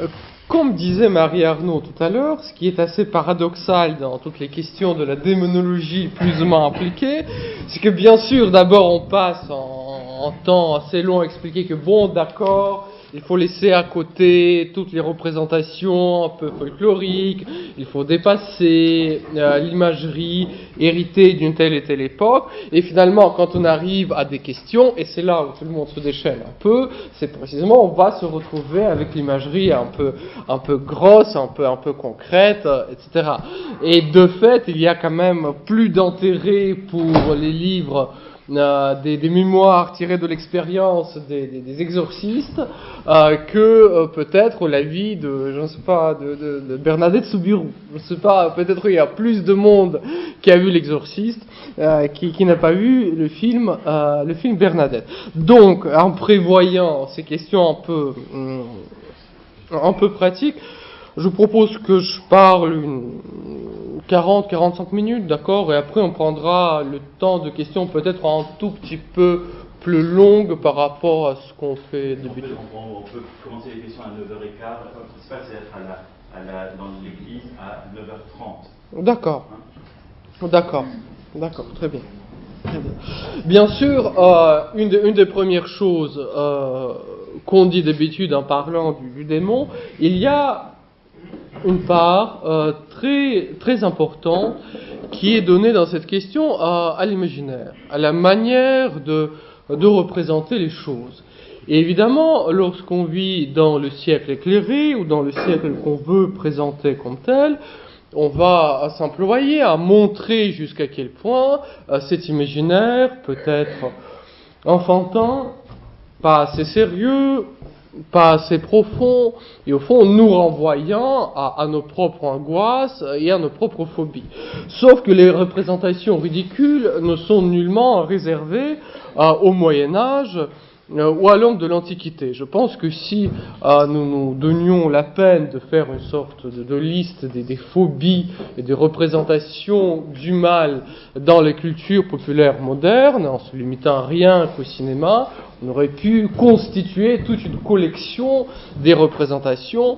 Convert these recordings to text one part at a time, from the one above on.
Euh, Comme disait Marie Arnaud tout à l'heure, ce qui est assez paradoxal dans toutes les questions de la démonologie plus ou moins appliquée, c'est que bien sûr, d'abord on passe en temps assez long à expliquer que bon, d'accord, il faut laisser à côté toutes les représentations un peu folkloriques, il faut dépasser l'imagerie héritée d'une telle et telle époque, et finalement quand on arrive à des questions, et c'est là où tout le monde se déchaîne un peu, c'est précisément on va se retrouver avec l'imagerie un peu grosse, un peu concrète, etc. Et de fait, il y a quand même plus d'intérêt pour les livres des mémoires tirées de l'expérience des exorcistes que peut-être la vie de, je ne sais pas, de Bernadette Soubirous. Je ne sais pas, peut-être il y a plus de monde qui a vu l'exorciste qui n'a pas vu le film Bernadette. Donc, en prévoyant ces questions un peu pratiques, je propose que je parle 40-45 minutes, d'accord, et après on prendra le temps de questions peut-être un tout petit peu plus longue par rapport à ce qu'on fait d'habitude. On peut commencer les questions à 9h15. Le principal, c'est d'être dans l'église à 9h30. D'accord. D'accord, très bien. Très bien. Bien sûr, une des premières choses qu'on dit d'habitude en parlant du démon, il y a une part très, très importante qui est donnée dans cette question à l'imaginaire, à la manière de représenter les choses. Et évidemment, lorsqu'on vit dans le siècle éclairé ou dans le siècle qu'on veut présenter comme tel, on va s'employer à montrer jusqu'à quel point cet imaginaire peut être enfantin, pas assez sérieux, pas assez profond, et au fond nous renvoyant à nos propres angoisses et à nos propres phobies. Sauf que les représentations ridicules ne sont nullement réservées au Moyen-Âge ou à l'homme de l'Antiquité. Je pense que si nous nous donnions la peine de faire une sorte de liste des phobies et des représentations du mal dans les cultures populaires modernes, en se limitant à rien qu'au cinéma, on aurait pu constituer toute une collection des représentations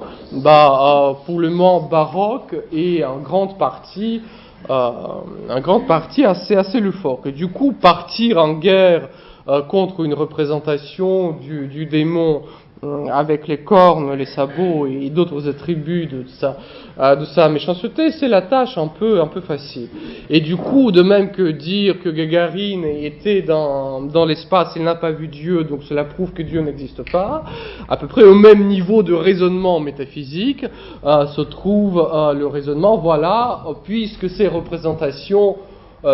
pour le moment baroque et en grande partie assez loufoque. Et du coup, partir en guerre contre une représentation du démon avec les cornes, les sabots et d'autres attributs de sa méchanceté, c'est la tâche un peu facile. Et du coup, de même que dire que Gagarine était dans l'espace, il n'a pas vu Dieu, donc cela prouve que Dieu n'existe pas, à peu près au même niveau de raisonnement métaphysique se trouve le raisonnement, voilà, puisque ces représentations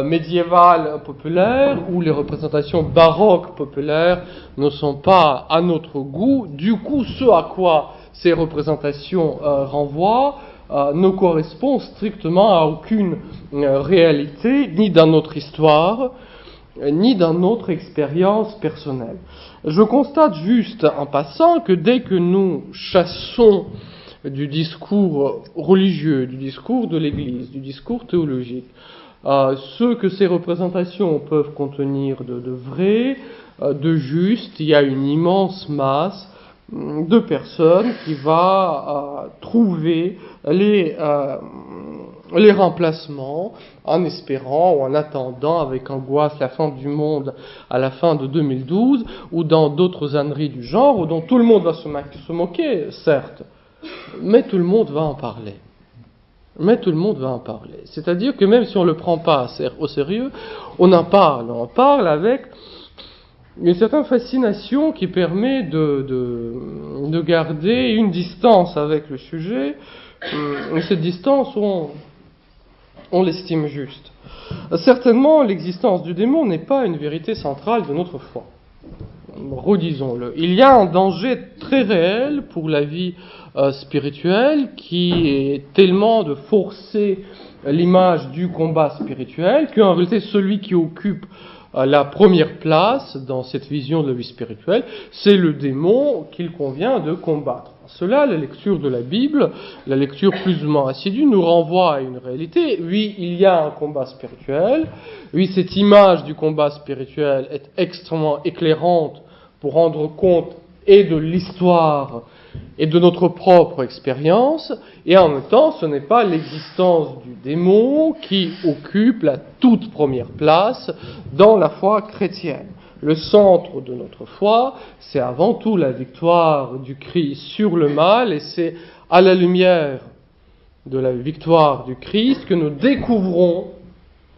médiévales populaires ou les représentations baroques populaires ne sont pas à notre goût. Du coup, ce à quoi ces représentations renvoient ne correspond strictement à aucune réalité, ni dans notre histoire, ni dans notre expérience personnelle. Je constate juste en passant que dès que nous chassons du discours religieux, du discours de l'Église, du discours théologique, ce que ces représentations peuvent contenir de vrai, de juste, il y a une immense masse de personnes qui va trouver les remplacements en espérant ou en attendant avec angoisse la fin du monde à la fin de 2012 ou dans d'autres âneries du genre dont tout le monde va se moquer, certes, mais tout le monde va en parler. C'est-à-dire que même si on ne le prend pas au sérieux, on en parle. On en parle avec une certaine fascination qui permet de garder une distance avec le sujet. Et cette distance, on l'estime juste. Certainement, l'existence du démon n'est pas une vérité centrale de notre foi. Redisons-le. Il y a un danger très réel pour la vie spirituelle qui est tellement de forcer l'image du combat spirituel qu'en réalité celui qui occupe la première place dans cette vision de la vie spirituelle, c'est le démon qu'il convient de combattre. Cela, la lecture de la Bible, la lecture plus ou moins assidue, nous renvoie à une réalité. Oui, il y a un combat spirituel. Oui, cette image du combat spirituel est extrêmement éclairante pour rendre compte et de l'histoire et de notre propre expérience, et en même temps, ce n'est pas l'existence du démon qui occupe la toute première place dans la foi chrétienne. Le centre de notre foi, c'est avant tout la victoire du Christ sur le mal, et c'est à la lumière de la victoire du Christ que nous découvrons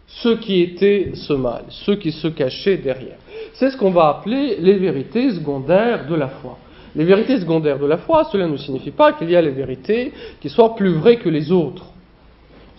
ce qui était ce mal, ce qui se cachait derrière. C'est ce qu'on va appeler les vérités secondaires de la foi. Les vérités secondaires de la foi, cela ne signifie pas qu'il y a les vérités qui soient plus vraies que les autres.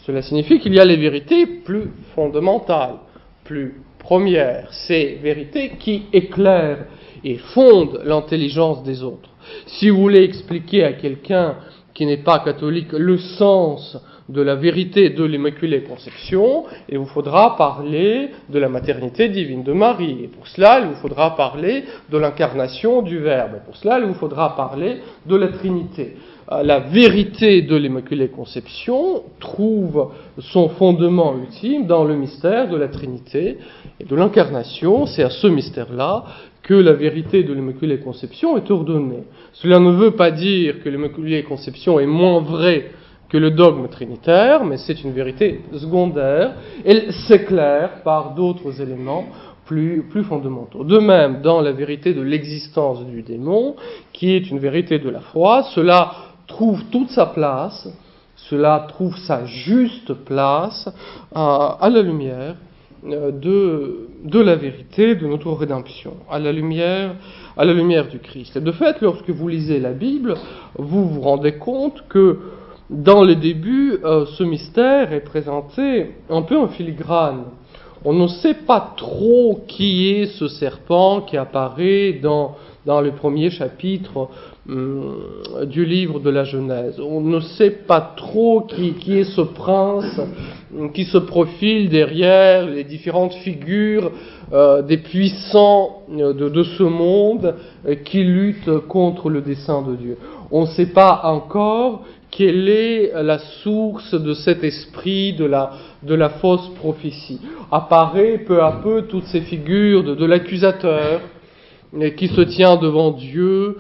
Cela signifie qu'il y a les vérités plus fondamentales, plus premières, ces vérités qui éclairent et fondent l'intelligence des autres. Si vous voulez expliquer à quelqu'un qui n'est pas catholique le sens de la vérité de l'Immaculée Conception, il vous faudra parler de la maternité divine de Marie. Et pour cela, il vous faudra parler de l'incarnation du Verbe. Et pour cela, il vous faudra parler de la Trinité. La vérité de l'Immaculée Conception trouve son fondement ultime dans le mystère de la Trinité et de l'incarnation. C'est à ce mystère-là que la vérité de l'Immaculée Conception est ordonnée. Cela ne veut pas dire que l'Immaculée Conception est moins vraie que le dogme trinitaire, mais c'est une vérité secondaire. Elle s'éclaire par d'autres éléments plus fondamentaux. De même, dans la vérité de l'existence du démon, qui est une vérité de la foi, cela trouve toute sa place, cela trouve sa juste place à la lumière de la vérité de notre rédemption, à la lumière du Christ. Et de fait, lorsque vous lisez la Bible, vous vous rendez compte que dans les débuts, ce mystère est présenté un peu en filigrane. On ne sait pas trop qui est ce serpent qui apparaît dans le premier chapitre du livre de la Genèse. On ne sait pas trop qui est ce prince qui se profile derrière les différentes figures des puissants de ce monde qui luttent contre le dessein de Dieu. On ne sait pas encore quelle est la source de cet esprit de la fausse prophétie. Apparaît peu à peu toutes ces figures de l'accusateur qui se tient devant Dieu,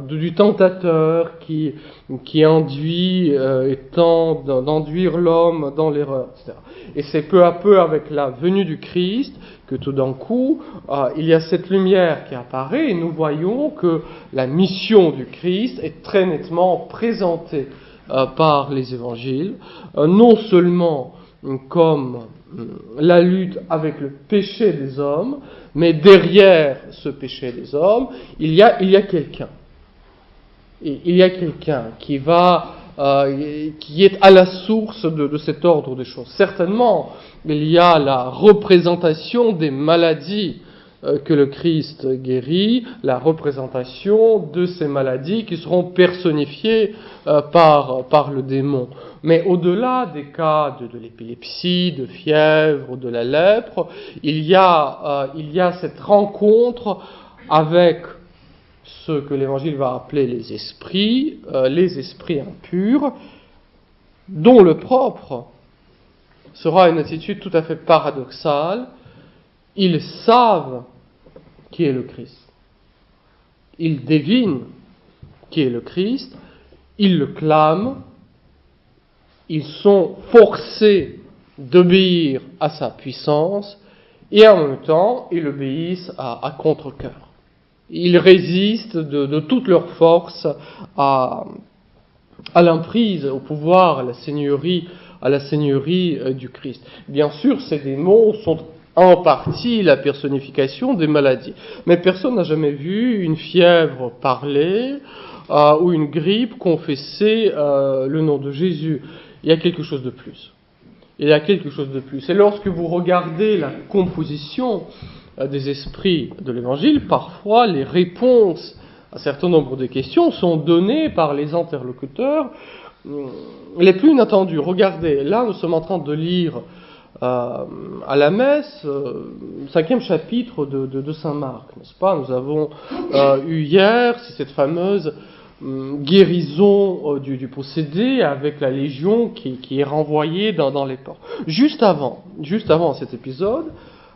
du tentateur qui induit et tente d'induire l'homme dans l'erreur, etc. Et c'est peu à peu avec la venue du Christ que tout d'un coup, il y a cette lumière qui apparaît et nous voyons que la mission du Christ est très nettement présentée par les évangiles, non seulement comme la lutte avec le péché des hommes, mais derrière ce péché des hommes, il y a quelqu'un. Il y a quelqu'un qui est à la source de cet ordre des choses. Certainement, il y a la représentation des maladies que le Christ guérit, la représentation de ces maladies qui seront personnifiées par le démon. Mais au-delà des cas de l'épilepsie, de fièvre, de la lèpre, il y a cette rencontre avec ce que l'Évangile va appeler les esprits impurs, dont le propre sera une attitude tout à fait paradoxale. Ils savent qui est le Christ. Ils devinent qui est le Christ. Ils le clament. Ils sont forcés d'obéir à sa puissance. Et en même temps, ils obéissent à contre-cœur. Ils résistent de toute leur force à l'emprise, au pouvoir, à la seigneurie du Christ. Bien sûr, ces démons sont en partie la personnification des maladies. Mais personne n'a jamais vu une fièvre parler ou une grippe confesser le nom de Jésus. Il y a quelque chose de plus. Il y a quelque chose de plus. Et lorsque vous regardez la composition des esprits de l'Évangile, parfois les réponses à un certain nombre de questions sont données par les interlocuteurs les plus inattendus. Regardez, là nous sommes en train de lire à la messe, 5e chapitre de Saint Marc, n'est-ce pas? Nous avons eu hier cette fameuse guérison du possédé avec la légion qui est renvoyée dans les ports. Juste avant cet épisode,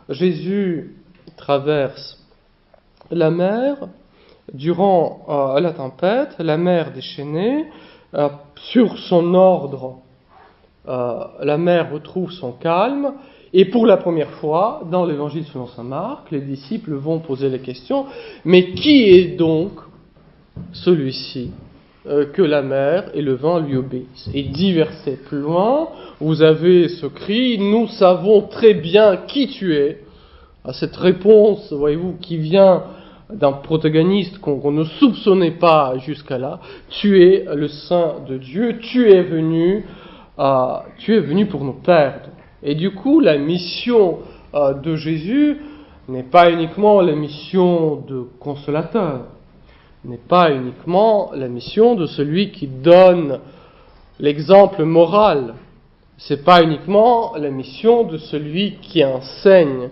Jésus traverse la mer durant la tempête, la mer déchaînée, sur son ordre, la mer retrouve son calme, et pour la première fois, dans l'évangile selon saint Marc, les disciples vont poser la question, mais qui est donc celui-ci que la mer et le vent lui obéissent? Et 10 versets plus loin, vous avez ce cri, nous savons très bien qui tu es. Cette réponse, voyez-vous, qui vient d'un protagoniste qu'on ne soupçonnait pas jusqu'à là. Tu es le Saint de Dieu, tu es venu pour nous perdre. Et du coup, la mission de Jésus n'est pas uniquement la mission de consolateur, n'est pas uniquement la mission de celui qui donne l'exemple moral, c'est pas uniquement la mission de celui qui enseigne,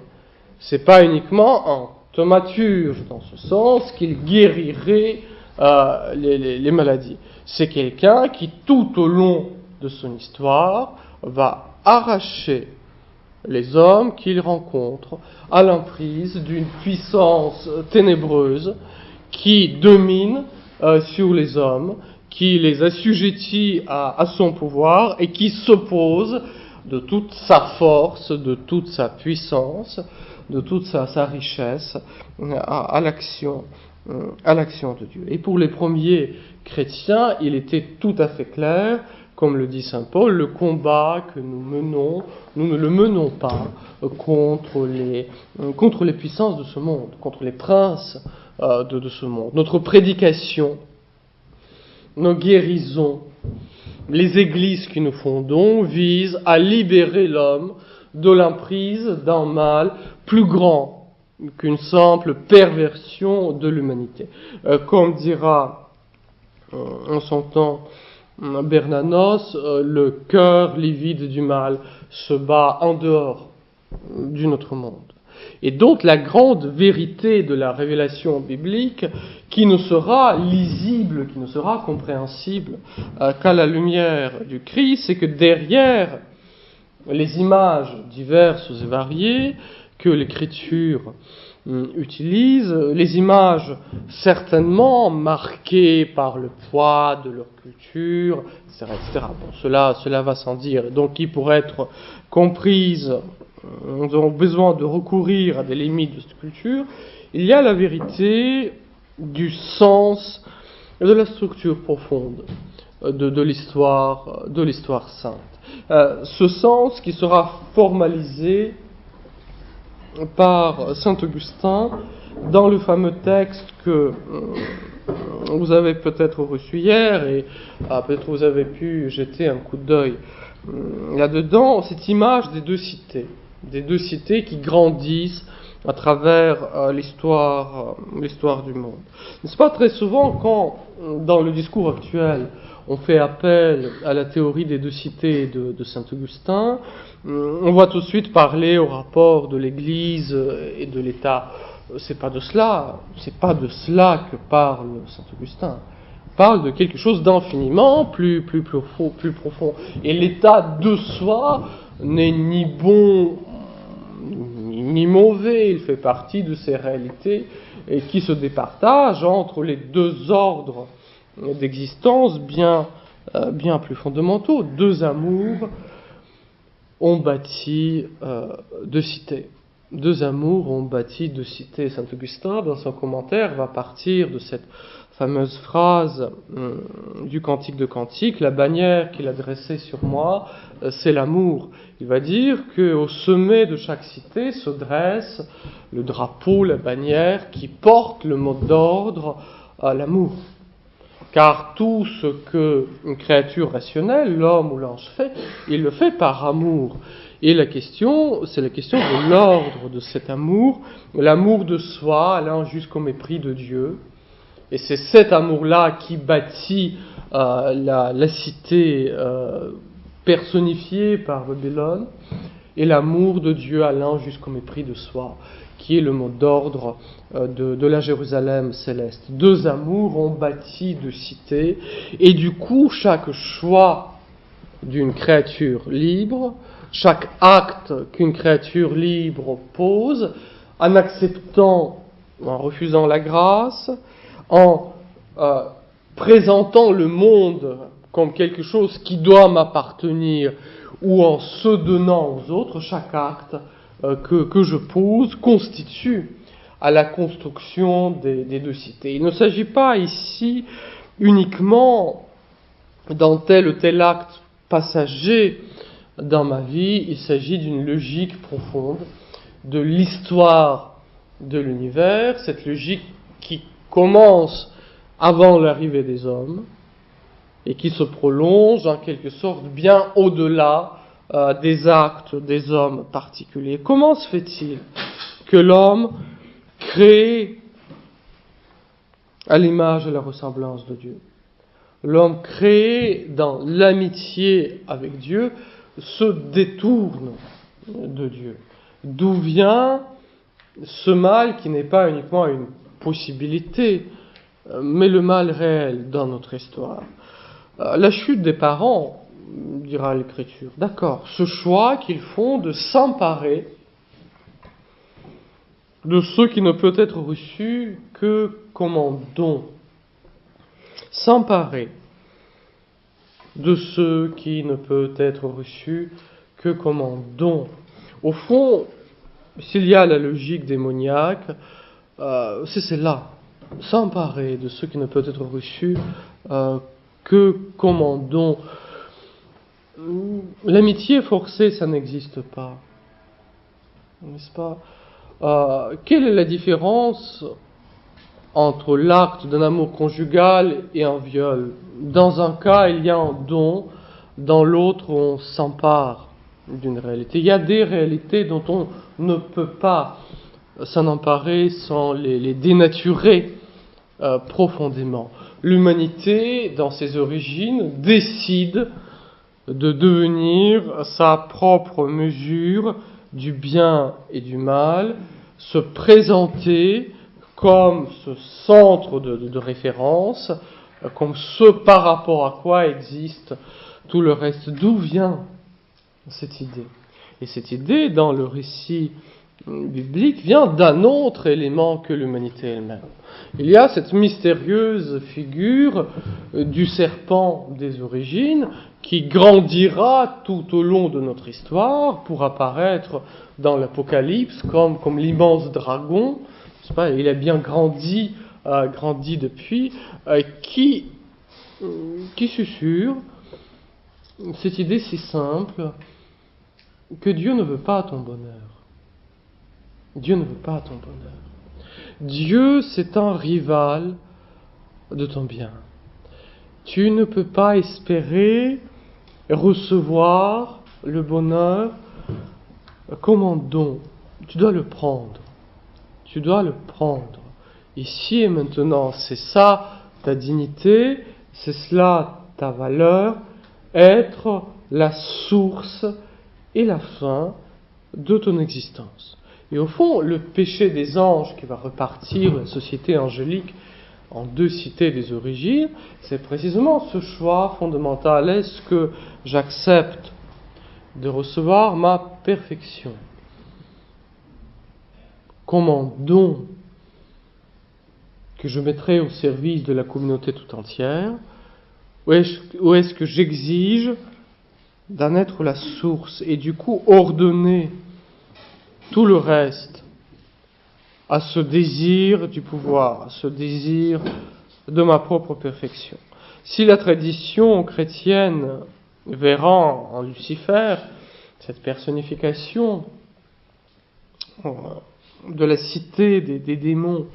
c'est pas uniquement un thaumaturge dans ce sens qu'il guérirait les maladies. C'est quelqu'un qui tout au long de son histoire va arracher les hommes qu'il rencontre à l'emprise d'une puissance ténébreuse qui domine sur les hommes, qui les assujettit à son pouvoir et qui s'oppose de toute sa force, de toute sa puissance, de toute sa richesse à l'action de Dieu. Et pour les premiers chrétiens, il était tout à fait clair, comme le dit saint Paul, le combat que nous menons, nous ne le menons pas contre les puissances de ce monde, contre les princes de ce monde. Notre prédication, nos guérisons, les églises que nous fondons visent à libérer l'homme de l'emprise d'un mal plus grand qu'une simple perversion de l'humanité. Comme dira en son temps Bernanos, le cœur livide du mal se bat en dehors du notre monde. Et donc la grande vérité de la révélation biblique, qui ne sera lisible, qui ne sera compréhensible qu'à la lumière du Christ, c'est que derrière les images diverses et variées que l'Écriture utilise, les images certainement marquées par le poids de leur culture, etc. etc. Bon, cela va sans dire. Donc, qui pour être comprises, nous avons besoin de recourir à des limites de cette culture. Il y a la vérité du sens et de la structure profonde de l'histoire sainte. Ce sens qui sera formalisé par saint Augustin dans le fameux texte que vous avez peut-être reçu hier et peut-être vous avez pu jeter un coup d'œil là-dedans, cette image des deux cités qui grandissent à travers l'histoire du monde. N'est-ce pas très souvent quand, dans le discours actuel, on fait appel à la théorie des deux cités de saint Augustin, on va tout de suite parler au rapport de l'Église et de l'État. C'est pas de cela que parle saint Augustin. Il parle de quelque chose d'infiniment plus profond. Et l'état de soi n'est ni bon ni mauvais, il fait partie de ces réalités et qui se départagent entre les deux ordres d'existence bien plus fondamentaux. Deux amours ont bâti deux cités. Deux amours ont bâti deux cités. Saint Augustin, dans son commentaire, va partir de cette fameuse phrase du Cantique de Cantiques, la bannière qu'il a dressée sur moi, c'est l'amour. Il va dire qu'au sommet de chaque cité se dresse le drapeau, la bannière, qui porte le mot d'ordre à l'amour. Car tout ce qu'une créature rationnelle, l'homme ou l'ange fait, il le fait par amour. Et c'est la question de l'ordre de cet amour, l'amour de soi allant jusqu'au mépris de Dieu. Et c'est cet amour-là qui bâtit la cité personnifiée par Babylone, et l'amour de Dieu allant jusqu'au mépris de soi, qui est le mot d'ordre de la Jérusalem céleste. Deux amours ont bâti deux cités, et du coup, chaque choix d'une créature libre, chaque acte qu'une créature libre pose, en acceptant ou en refusant la grâce, en présentant le monde comme quelque chose qui doit m'appartenir, ou en se donnant aux autres, chaque acte que je pose constitue à la construction des deux cités. Il ne s'agit pas ici uniquement dans tel ou tel acte passager dans ma vie, il s'agit d'une logique profonde de l'histoire de l'univers, cette logique qui commence avant l'arrivée des hommes et qui se prolonge en quelque sorte bien au-delà des actes des hommes particuliers. Comment se fait-il que l'homme créé à l'image et la ressemblance de Dieu, l'homme créé dans l'amitié avec Dieu, se détourne de Dieu? D'où vient ce mal qui n'est pas uniquement une possibilité, mais le mal réel dans notre histoire? La chute des parents, dira l'Écriture. D'accord, ce choix qu'ils font de s'emparer de ce qui ne peut être reçu que comme un don. S'emparer de ce qui ne peut être reçu que comme un don. Au fond, s'il y a la logique démoniaque, c'est celle-là. S'emparer de ce qui ne peut être reçu que comme un don. L'amitié forcée, ça n'existe pas. N'est-ce pas? Quelle est la différence entre l'acte d'un amour conjugal et un viol? Dans un cas, il y a un don, dans l'autre, on s'empare d'une réalité. Il y a des réalités dont on ne peut pas s'en emparer sans les dénaturer profondément. L'humanité, dans ses origines, décide de devenir sa propre mesure du bien et du mal, se présenter comme ce centre de référence, comme ce par rapport à quoi existe tout le reste. D'où vient cette idée? Et cette idée, dans le récit biblique, vient d'un autre élément que l'humanité elle-même. Il y a cette mystérieuse figure du serpent des origines qui grandira tout au long de notre histoire pour apparaître dans l'Apocalypse comme l'immense dragon. C'est pas, il a bien grandi depuis, qui susurre cette idée si simple que Dieu ne veut pas ton bonheur. Dieu ne veut pas ton bonheur. Dieu, c'est un rival de ton bien. Tu ne peux pas espérer recevoir le bonheur comme un don. Tu dois le prendre. Tu dois le prendre. Ici et maintenant, c'est ça ta dignité, c'est cela ta valeur, être la source et la fin de ton existence. Et au fond, le péché des anges qui va repartir la société angélique en deux cités des origines, c'est précisément ce choix fondamental. Est-ce que j'accepte de recevoir ma perfection comme un don que je mettrai au service de la communauté tout entière, ou est-ce que j'exige d'en être la source et du coup ordonner tout le reste à ce désir du pouvoir, à ce désir de ma propre perfection? Si la tradition chrétienne verra en Lucifer cette personnification de la cité des démons,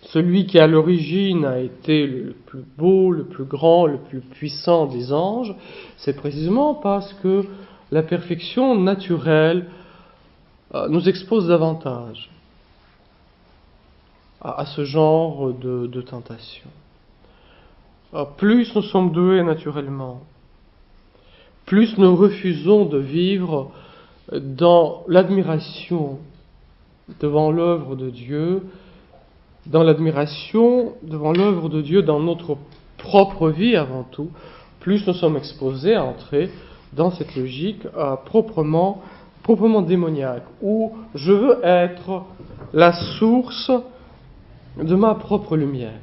celui qui à l'origine a été le plus beau, le plus grand, le plus puissant des anges, c'est précisément parce que la perfection naturelle nous expose davantage à ce genre de tentation. Plus nous sommes doués naturellement, plus nous refusons de vivre dans l'admiration devant l'œuvre de Dieu, dans l'admiration devant l'œuvre de Dieu dans notre propre vie avant tout, plus nous sommes exposés à entrer dans cette logique proprement démoniaque, où je veux être la source de ma propre lumière.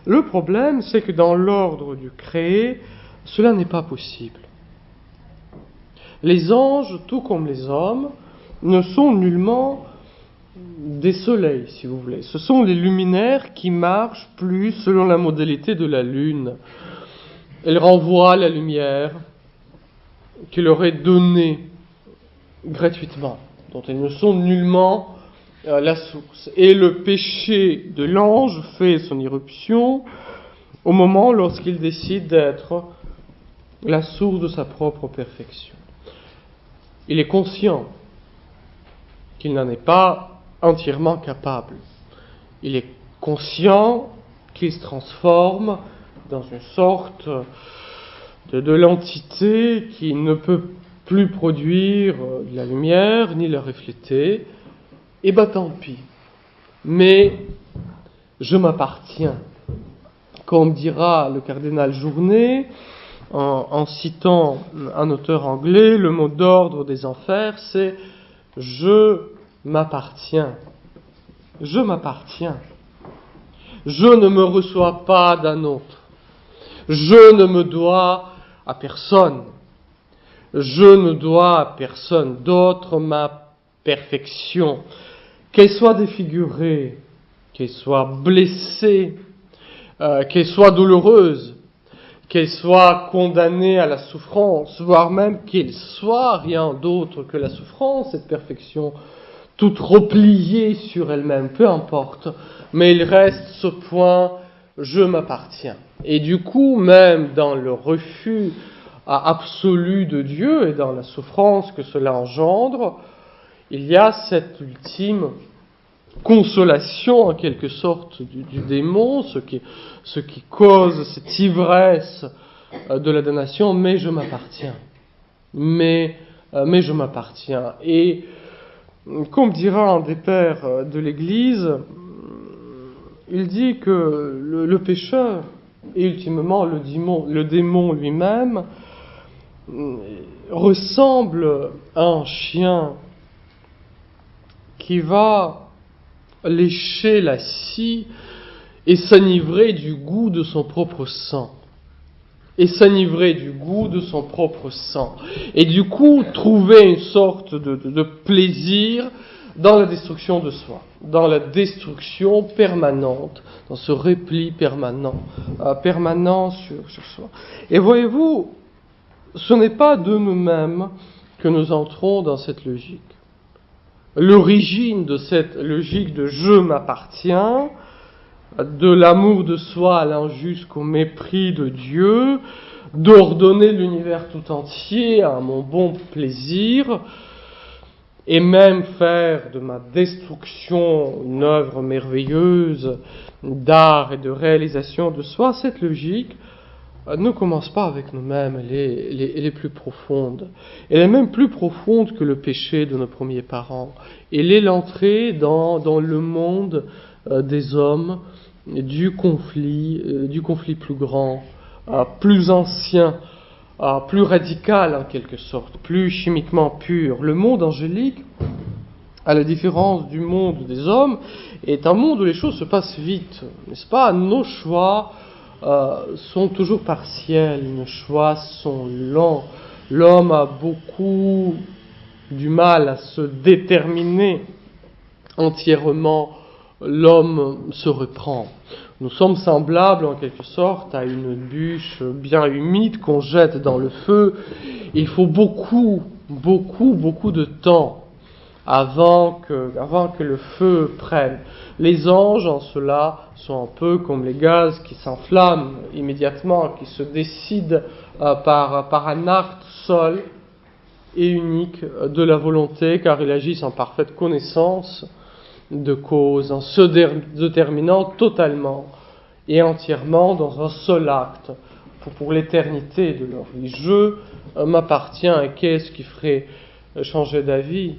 Le problème, c'est que dans l'ordre du créé, cela n'est pas possible. Les anges, tout comme les hommes, ne sont nullement des soleils, si vous voulez. Ce sont les luminaires qui marchent plus selon la modalité de la lune. Elles renvoient la lumière qui leur est donnée gratuitement, dont elles ne sont nullement la source. Et le péché de l'ange fait son irruption au moment lorsqu'il décide d'être la source de sa propre perfection. Il est conscient qu'il n'en est pas entièrement capable. Il est conscient qu'il se transforme dans une sorte de l'entité qui ne peut plus produire de la lumière ni la refléter. Et tant pis. Mais je m'appartiens. Comme dira le cardinal Journet, en citant un auteur anglais, le mot d'ordre des enfers, c'est « je m'appartiens ». Je m'appartiens. Je ne me reçois pas d'un autre. Je ne me dois à personne. Je ne dois à personne d'autre ma perfection. Qu'elle soit défigurée, qu'elle soit blessée, qu'elle soit douloureuse, qu'elle soit condamnée à la souffrance, voire même qu'elle soit rien d'autre que la souffrance, cette perfection, toute repliée sur elle-même, peu importe, mais il reste ce point, je m'appartiens. Et du coup, même dans le refus absolu de Dieu et dans la souffrance que cela engendre, il y a cette ultime consolation, en quelque sorte, du démon, ce qui cause cette ivresse de la damnation, mais je m'appartiens. Mais je m'appartiens. Et comme dira un des pères de l'Église, il dit que le pécheur, et ultimement le démon lui-même, ressemble à un chien qui va lécher la scie et s'enivrer du goût de son propre sang. Et s'enivrer du goût de son propre sang. Et du coup, trouver une sorte de plaisir dans la destruction de soi, dans la destruction permanente, dans ce repli permanent sur soi. Et voyez-vous, ce n'est pas de nous-mêmes que nous entrons dans cette logique. L'origine de cette logique de « je m'appartiens », de l'amour de soi allant jusqu'au mépris de Dieu, d'ordonner l'univers tout entier à mon bon plaisir, et même faire de ma destruction une œuvre merveilleuse d'art et de réalisation de soi, cette logique ne commence pas avec nous-mêmes, elle est plus profonde. Elle est même plus profonde que le péché de nos premiers parents. Elle est l'entrée dans le monde des hommes, du conflit plus grand, plus ancien, plus radical en quelque sorte, plus chimiquement pur. Le monde angélique, à la différence du monde des hommes, est un monde où les choses se passent vite, n'est-ce pas? Nos choix sont toujours partiels, nos choix sont lents. L'homme a beaucoup du mal à se déterminer entièrement. L'homme se reprend. Nous sommes semblables en quelque sorte à une bûche bien humide qu'on jette dans le feu. Il faut beaucoup de temps avant que le feu prenne. Les anges, en cela, sont un peu comme les gaz qui s'enflamment immédiatement, qui se décident par un acte seul et unique de la volonté, car ils agissent en parfaite connaissance de cause, en se déterminant totalement et entièrement dans un seul acte pour l'éternité de leur vie. Je m'appartiens, et qu'est-ce qui ferait changer d'avis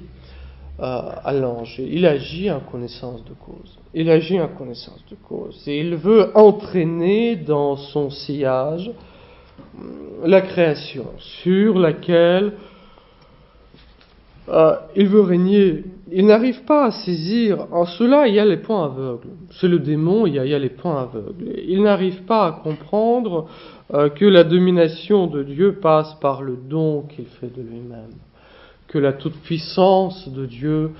à l'ange? Il agit en connaissance de cause. Il agit en connaissance de cause. Et il veut entraîner dans son sillage la création sur laquelle il veut régner. Il n'arrive pas à saisir. En cela, il y a les points aveugles. C'est le démon, il y a les points aveugles. Il n'arrive pas à comprendre que la domination de Dieu passe par le don qu'il fait de lui-même. Que la toute-puissance de Dieu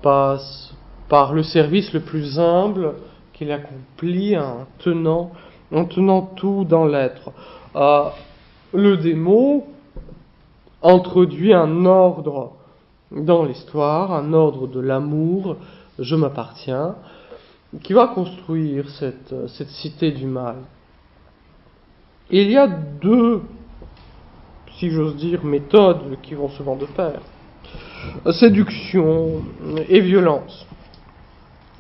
passe par le service le plus humble qu'il accomplit en tenant tout dans l'être. Le démon introduit un ordre dans l'histoire, un ordre de l'amour, je m'appartiens, qui va construire cette cité du mal. Il y a deux, si j'ose dire, méthodes qui vont souvent de pair. Séduction et violence.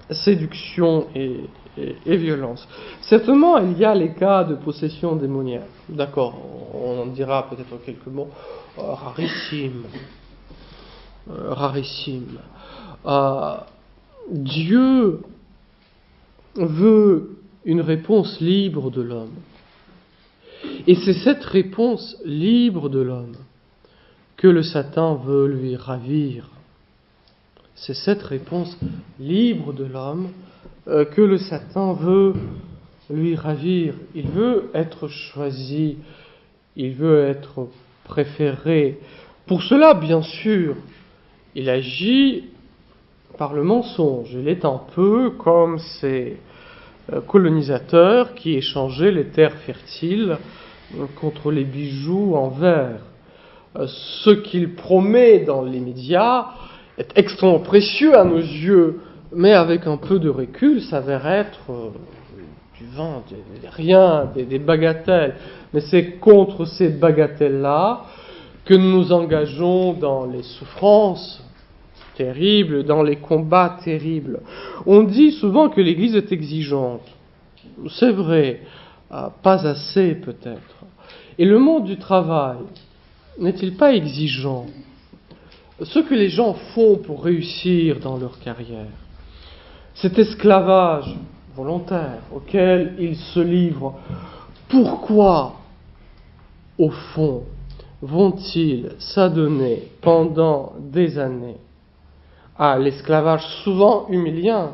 Séduction et violence. Certainement, il y a les cas de possession démoniaque. D'accord, on en dira peut-être quelques mots. Rarissime. Rarissime. Dieu veut une réponse libre de l'homme. Et c'est cette réponse libre de l'homme que le Satan veut lui ravir. C'est cette réponse libre de l'homme que le Satan veut lui ravir. Il veut être choisi, il veut être préféré. Pour cela, bien sûr, il agit par le mensonge. Il est un peu comme ces colonisateurs qui échangeaient les terres fertiles contre les bijoux en verre. Ce qu'il promet dans les médias est extrêmement précieux à nos yeux, mais avec un peu de recul, s'avère être du vin, rien, des bagatelles. Mais c'est contre ces bagatelles-là que nous nous engageons dans les souffrances terribles, dans les combats terribles. On dit souvent que l'Église est exigeante. C'est vrai, pas assez peut-être. Et le monde du travail n'est-il pas exigeant? Ce que les gens font pour réussir dans leur carrière, cet esclavage volontaire auquel ils se livrent, pourquoi, au fond, vont-ils s'adonner pendant des années à l'esclavage souvent humiliant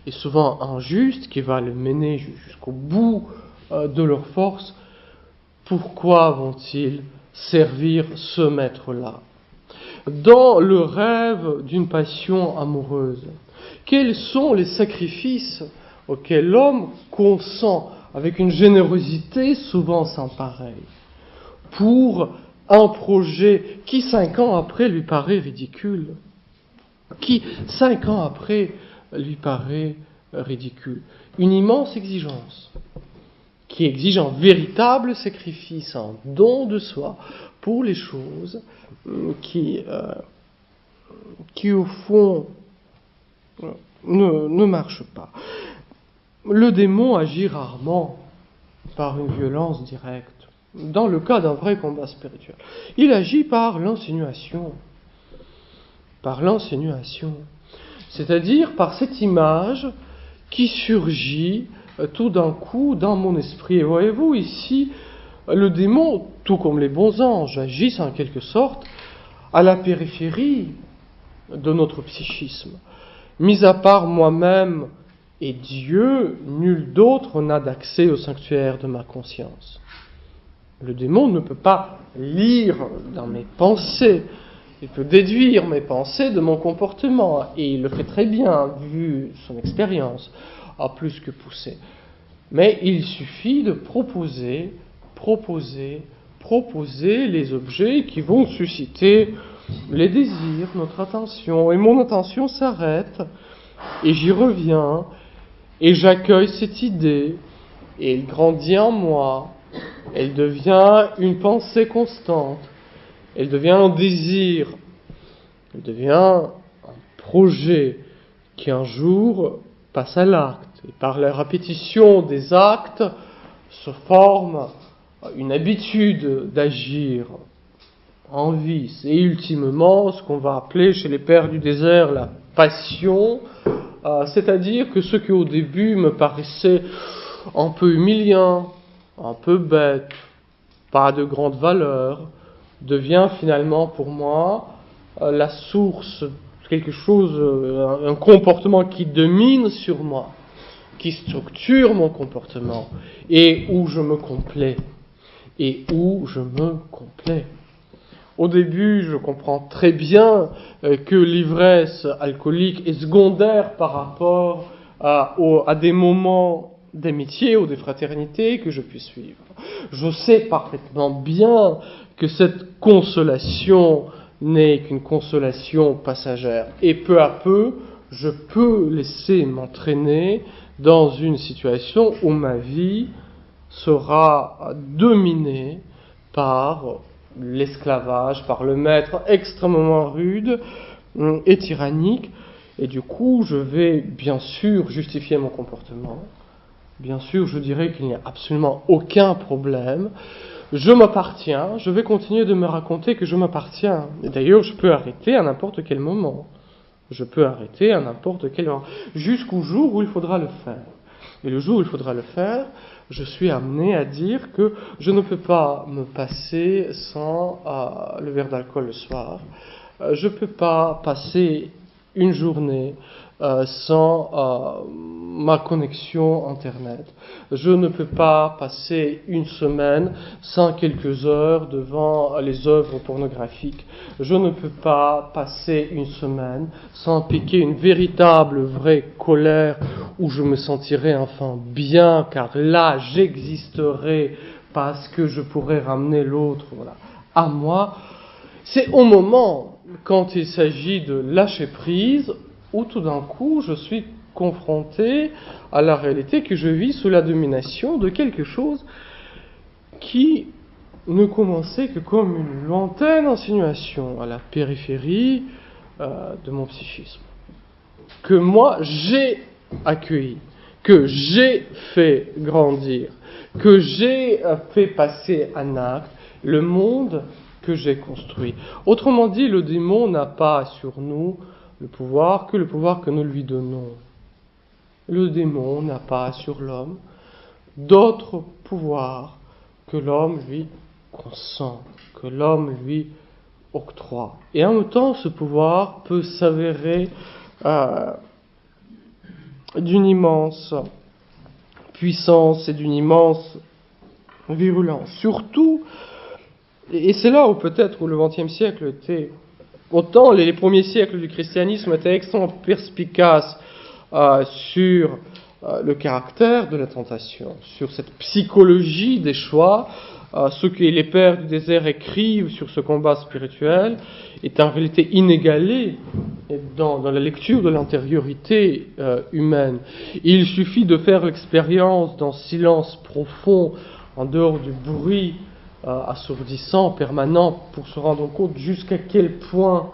et souvent injuste qui va les mener jusqu'au bout de leur force? Pourquoi vont-ils servir ce maître-là? Dans le rêve d'une passion amoureuse, quels sont les sacrifices auxquels l'homme consent avec une générosité souvent sans pareille pour un projet qui 5 ans après lui paraît ridicule? Qui 5 ans après lui paraît ridicule? Une immense exigence qui exige un véritable sacrifice, un don de soi pour les choses qui au fond ne marchent pas. Le démon agit rarement par une violence directe. Dans le cas d'un vrai combat spirituel, il agit par l'insinuation. Par l'insinuation. C'est-à-dire par cette image qui surgit tout d'un coup dans mon esprit. Et voyez-vous, ici, le démon, tout comme les bons anges, agissent en quelque sorte à la périphérie de notre psychisme. Mis à part moi-même et Dieu, nul d'autre n'a d'accès au sanctuaire de ma conscience. Le démon ne peut pas lire dans mes pensées. Il peut déduire mes pensées de mon comportement, et il le fait très bien, vu son expérience, à plus que poussée. Mais il suffit de proposer les objets qui vont susciter les désirs, notre attention, et mon attention s'arrête, et j'y reviens, et j'accueille cette idée, et elle grandit en moi, elle devient une pensée constante, elle devient un désir, elle devient un projet qui un jour passe à l'acte. Et par la répétition des actes se forme une habitude d'agir en vice. Et ultimement, ce qu'on va appeler chez les pères du désert la passion, c'est-à-dire que ce qui au début me paraissait un peu humiliant, un peu bête, pas de grande valeur, devient finalement pour moi la source, quelque chose, un comportement qui domine sur moi, qui structure mon comportement, et où je me complais. Au début, je comprends très bien que l'ivresse alcoolique est secondaire par rapport à des moments d'amitié ou de fraternité que je puis suivre. Je sais parfaitement bien que cette consolation n'est qu'une consolation passagère. Et peu à peu, je peux laisser m'entraîner dans une situation où ma vie sera dominée par l'esclavage, par le maître extrêmement rude et tyrannique. Et du coup, je vais bien sûr justifier mon comportement. Bien sûr, je dirais qu'il n'y a absolument aucun problème. Je m'appartiens, je vais continuer de me raconter que je m'appartiens. Et d'ailleurs, je peux arrêter à n'importe quel moment. Jusqu'au jour où il faudra le faire. Et le jour où il faudra le faire, je suis amené à dire que je ne peux pas me passer sans le verre d'alcool le soir. Je ne peux pas passer une journée sans ma connexion Internet. Je ne peux pas passer une semaine sans quelques heures devant les œuvres pornographiques. Je ne peux pas passer une semaine sans piquer une véritable, vraie colère où je me sentirai enfin bien, car là j'existerai parce que je pourrai ramener l'autre à moi. C'est au moment, quand il s'agit de lâcher prise, où tout d'un coup je suis confronté à la réalité que je vis sous la domination de quelque chose qui ne commençait que comme une lointaine insinuation à la périphérie de mon psychisme, que moi j'ai accueilli, que j'ai fait grandir, que j'ai fait passer en acte le monde que j'ai construit. Autrement dit, le démon n'a pas sur nous le pouvoir que nous lui donnons. Le démon n'a pas sur l'homme d'autre pouvoir que l'homme lui consent, que l'homme lui octroie. Et en même temps, ce pouvoir peut s'avérer d'une immense puissance et d'une immense virulence. Surtout, et c'est là où peut-être où le XXe siècle était, autant les premiers siècles du christianisme étaient extrêmement perspicaces sur le caractère de la tentation, sur cette psychologie des choix. Ce que les pères du désert écrivent sur ce combat spirituel est en réalité inégalé dans la lecture de l'intériorité humaine. Il suffit de faire l'expérience d'un silence profond en dehors du bruit assourdissant, permanent, pour se rendre compte jusqu'à quel point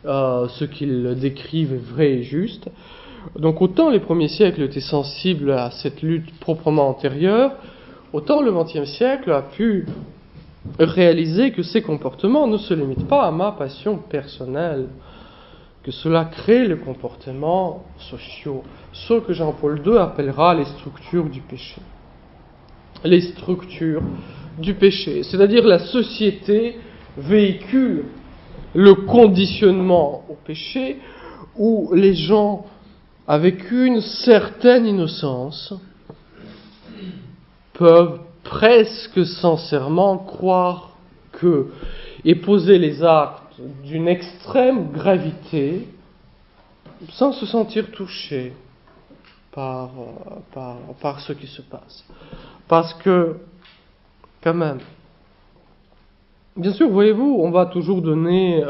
ce qu'ils décrivent est vrai et juste. Donc autant les premiers siècles étaient sensibles à cette lutte proprement antérieure, autant le XXe siècle a pu réaliser que ces comportements ne se limitent pas à ma passion personnelle, que cela crée les comportements sociaux, ce que Jean-Paul II appellera les structures du péché. Les structures du péché, c'est-à-dire la société véhicule le conditionnement au péché où les gens avec une certaine innocence peuvent presque sincèrement croire que et poser les actes d'une extrême gravité sans se sentir touché par ce qui se passe. Parce que, quand même, bien sûr, voyez-vous, on va toujours donner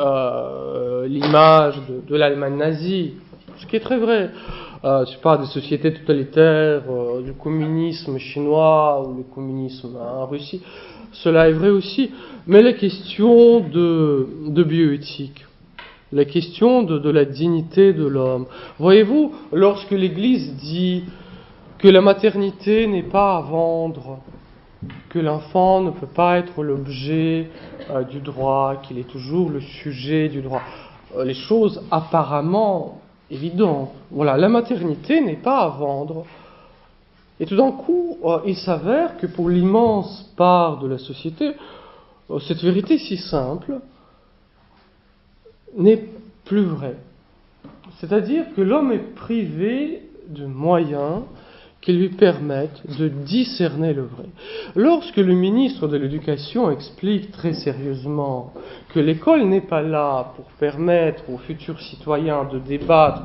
l'image de l'Allemagne nazie, ce qui est très vrai. Je sais pas, des sociétés totalitaires, du communisme chinois ou le communisme en Russie, cela est vrai aussi. Mais la question de bioéthique, la question de la dignité de l'homme. Voyez-vous, lorsque l'Église dit que la maternité n'est pas à vendre, que l'enfant ne peut pas être l'objet du droit, qu'il est toujours le sujet du droit, les choses apparemment évidentes. Voilà, la maternité n'est pas à vendre. Et tout d'un coup, il s'avère que pour l'immense part de la société, cette vérité si simple n'est plus vrai. C'est-à-dire que l'homme est privé de moyens qui lui permettent de discerner le vrai. Lorsque le ministre de l'Éducation explique très sérieusement que l'école n'est pas là pour permettre aux futurs citoyens de débattre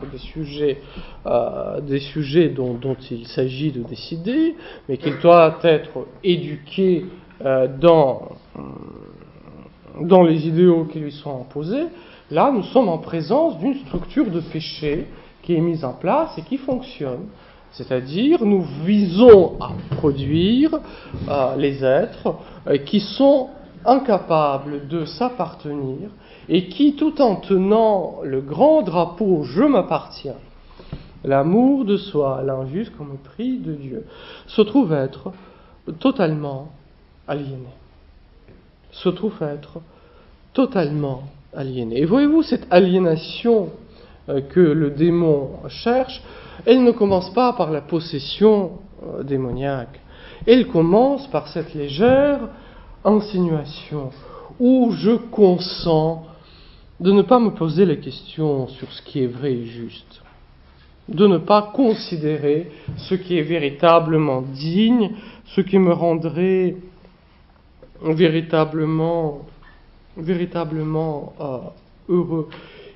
des sujets dont il s'agit de décider, mais qu'il doit être éduqué dans les idéaux qui lui sont imposés, là nous sommes en présence d'une structure de péché qui est mise en place et qui fonctionne. C'est-à-dire, nous visons à produire les êtres qui sont incapables de s'appartenir et qui, tout en tenant le grand drapeau « je m'appartiens », l'amour de soi, l'injuste comme mépris de Dieu, se trouvent être totalement aliénés. Se trouvent être totalement aliénés. Et voyez-vous, cette aliénation que le démon cherche, elle ne commence pas par la possession démoniaque. Elle commence par cette légère insinuation où je consens de ne pas me poser les questions sur ce qui est vrai et juste, de ne pas considérer ce qui est véritablement digne, ce qui me rendrait véritablement heureux.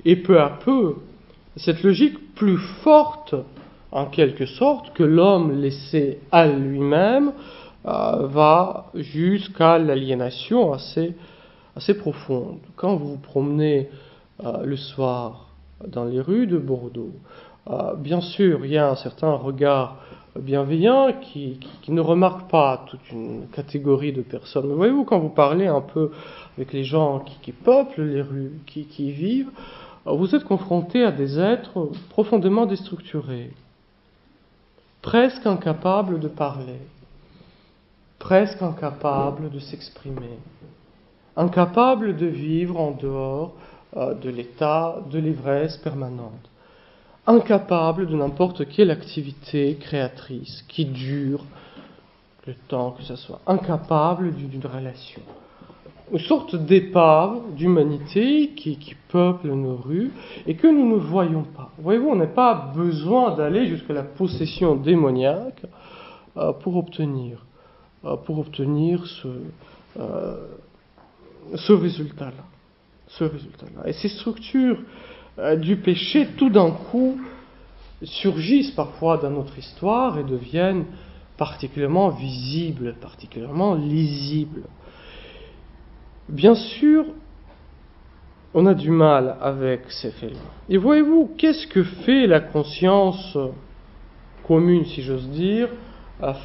Et peu à peu, cette logique plus forte, en quelque sorte, que l'homme laissé à lui-même, va jusqu'à l'aliénation assez profonde. Quand vous vous promenez le soir dans les rues de Bordeaux, bien sûr, il y a un certain regard bienveillant qui ne remarque pas toute une catégorie de personnes. Mais voyez-vous, quand vous parlez un peu avec les gens qui peuplent les rues, qui y vivent, vous êtes confronté à des êtres profondément déstructurés, presque incapables de parler, presque incapables de s'exprimer, incapables de vivre en dehors de l'état de l'ivresse permanente, incapables de n'importe quelle activité créatrice qui dure le temps que ce soit, incapables d'une relation. Une sorte d'épave d'humanité qui peuple nos rues et que nous ne voyons pas. Voyez-vous, on n'a pas besoin d'aller jusqu'à la possession démoniaque pour obtenir ce résultat-là. Et ces structures du péché, tout d'un coup, surgissent parfois dans notre histoire et deviennent particulièrement visibles, particulièrement lisibles. Bien sûr, on a du mal avec ces faits-là. Et voyez-vous, qu'est-ce que fait la conscience commune, si j'ose dire,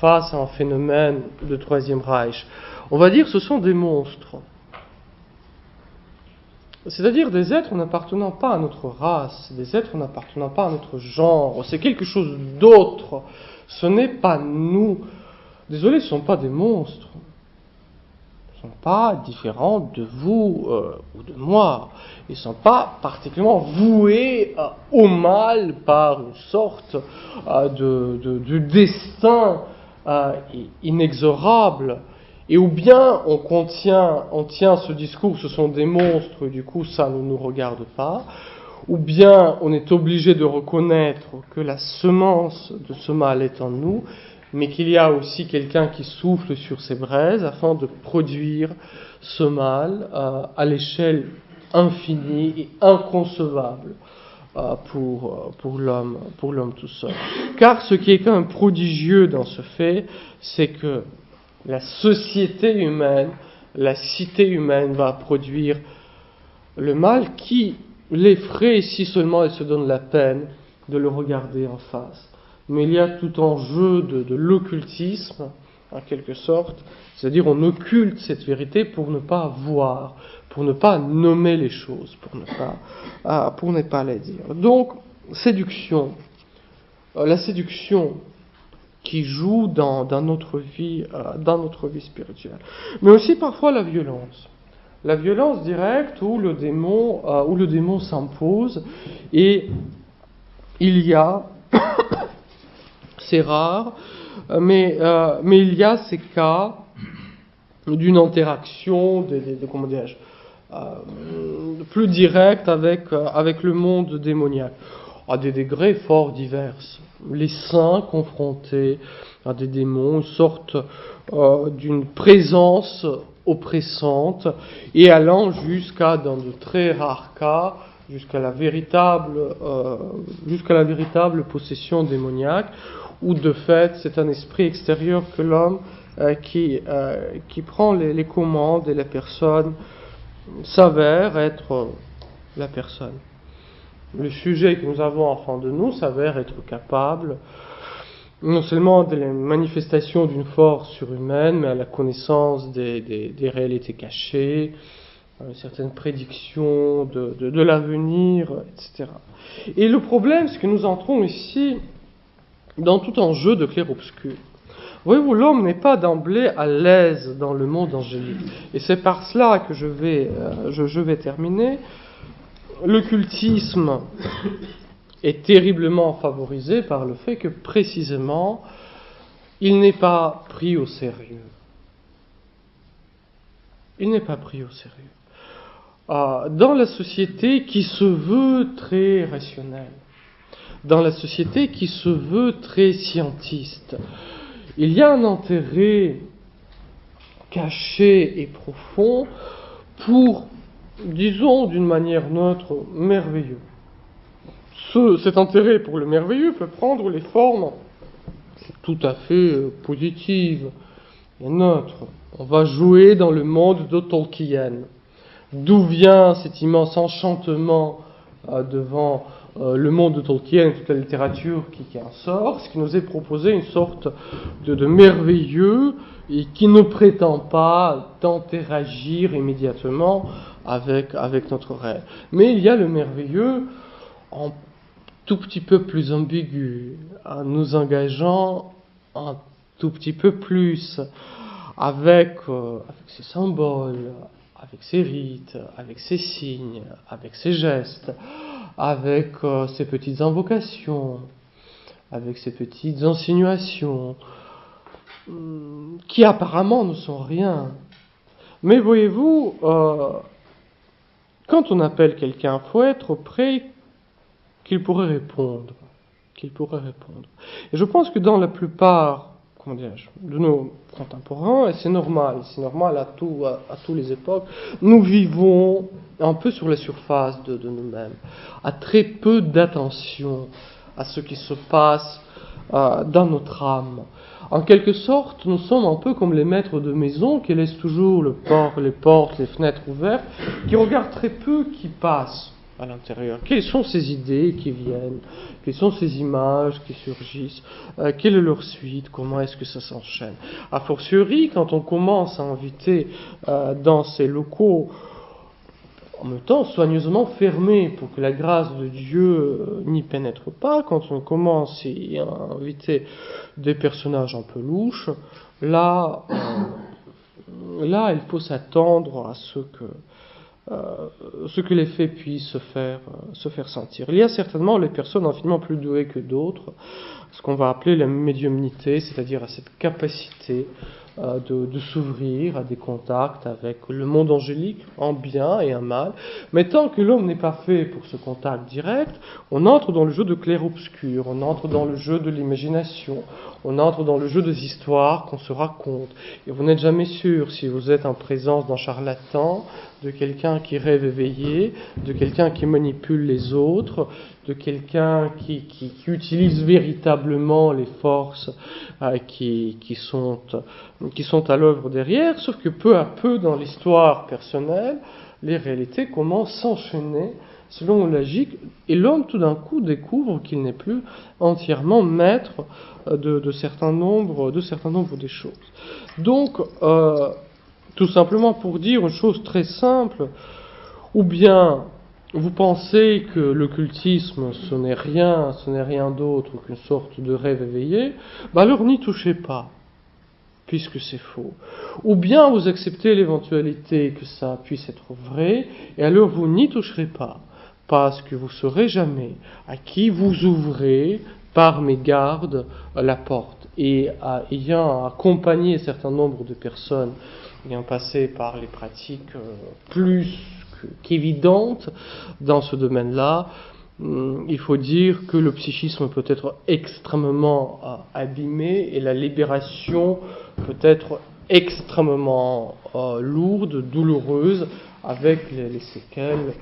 face à un phénomène de Troisième Reich? On va dire que ce sont des monstres. C'est-à-dire des êtres n'appartenant pas à notre race, des êtres n'appartenant pas à notre genre. C'est quelque chose d'autre. Ce n'est pas nous. Désolé, ce ne sont pas des monstres. Ils ne sont pas différents de vous ou de moi. Ils ne sont pas particulièrement voués au mal par une sorte de destin inexorable. Et ou bien on tient ce discours, ce sont des monstres, du coup ça ne nous regarde pas, ou bien on est obligé de reconnaître que la semence de ce mal est en nous, mais qu'il y a aussi quelqu'un qui souffle sur ces braises afin de produire ce mal à l'échelle infinie et inconcevable pour l'homme tout seul. Car ce qui est quand même prodigieux dans ce fait, c'est que la société humaine, la cité humaine va produire le mal qui l'effraie si seulement elle se donne la peine de le regarder en face. Mais il y a tout enjeu de l'occultisme, en quelque sorte, c'est-à-dire on occulte cette vérité pour ne pas voir, pour ne pas nommer les choses, pour ne pas les dire. Donc, séduction, la séduction qui joue dans notre vie spirituelle, mais aussi parfois la violence directe où le démon s'impose, et il y a c'est rare, mais il y a ces cas d'une interaction, plus direct avec le monde démoniaque, à des degrés fort divers. Les saints confrontés à des démons, une sorte d'une présence oppressante, et allant jusqu'à, dans de très rares cas, jusqu'à la véritable possession démoniaque, où de fait c'est un esprit extérieur que l'homme qui prend les commandes, et la personne s'avère être la personne. Le sujet que nous avons en front de nous s'avère être capable non seulement de la manifestation d'une force surhumaine, mais à la connaissance des réalités cachées, certaines prédictions de l'avenir, etc. Et le problème, c'est que nous entrons ici dans tout un jeu de clair-obscur. Voyez-vous, l'homme n'est pas d'emblée à l'aise dans le monde angélique. Et c'est par cela que je vais terminer. L'occultisme est terriblement favorisé par le fait que, précisément, il n'est pas pris au sérieux. Il n'est pas pris au sérieux. Dans la société qui se veut très rationnelle, dans la société qui se veut très scientiste, il y a un intérêt caché et profond pour, disons d'une manière neutre, merveilleux. Cet intérêt pour le merveilleux peut prendre les formes tout à fait positives et neutres. On va jouer dans le monde de Tolkien. D'où vient cet immense enchantement devant le monde de Tolkien, toute la littérature qui en sort, ce qui nous est proposé une sorte de merveilleux et qui ne prétend pas d'interagir immédiatement avec notre rêve. Mais il y a le merveilleux en tout petit peu plus ambigu, en nous engageant un tout petit peu plus avec ses symboles, avec ses rites, avec ses signes, avec ses gestes, avec ses petites invocations, avec ses petites insinuations, qui apparemment ne sont rien. Mais voyez-vous, quand on appelle quelqu'un, il faut être prêt qu'il pourrait répondre. Et je pense que dans la plupart, de nos contemporains, et c'est normal à tous les époques, nous vivons un peu sur la surface de nous-mêmes, à très peu d'attention à ce qui se passe dans notre âme. En quelque sorte, nous sommes un peu comme les maîtres de maison qui laissent toujours les portes, les fenêtres ouvertes, qui regardent très peu qui passe à l'intérieur. Quelles sont ces idées qui viennent? Quelles sont ces images qui surgissent? Quelle est leur suite? Comment est-ce que ça s'enchaîne? A fortiori, quand on commence à inviter dans ces locaux, en même temps soigneusement fermés pour que la grâce de Dieu n'y pénètre pas, quand on commence à inviter des personnages un peu louches, là il faut s'attendre à ce que l'effet puisse se faire sentir. Il y a certainement les personnes infiniment plus douées que d'autres, ce qu'on va appeler la médiumnité, c'est-à-dire à cette capacité de s'ouvrir à des contacts avec le monde angélique, en bien et en mal. Mais tant que l'homme n'est pas fait pour ce contact direct, on entre dans le jeu de clair-obscur, on entre dans le jeu de l'imagination, on entre dans le jeu des histoires qu'on se raconte. Et vous n'êtes jamais sûr si vous êtes en présence d'un charlatan, de quelqu'un qui rêve éveillé, de quelqu'un qui manipule les autres, de quelqu'un qui utilise véritablement les forces qui sont à l'œuvre derrière, sauf que peu à peu dans l'histoire personnelle, les réalités commencent à s'enchaîner selon une logique, et l'homme tout d'un coup découvre qu'il n'est plus entièrement maître de certains nombres des choses. Donc, tout simplement pour dire une chose très simple, ou bien vous pensez que l'occultisme ce n'est rien d'autre qu'une sorte de rêve éveillé, alors n'y touchez pas, puisque c'est faux. Ou bien vous acceptez l'éventualité que ça puisse être vrai, et alors vous n'y toucherez pas, parce que vous ne saurez jamais à qui vous ouvrez par mégarde la porte. Et ayant accompagné un certain nombre de personnes ayant passé par les pratiques plus qu'évidente dans ce domaine-là. Il faut dire que le psychisme peut être extrêmement abîmé et la libération peut être extrêmement lourde, douloureuse, avec les séquelles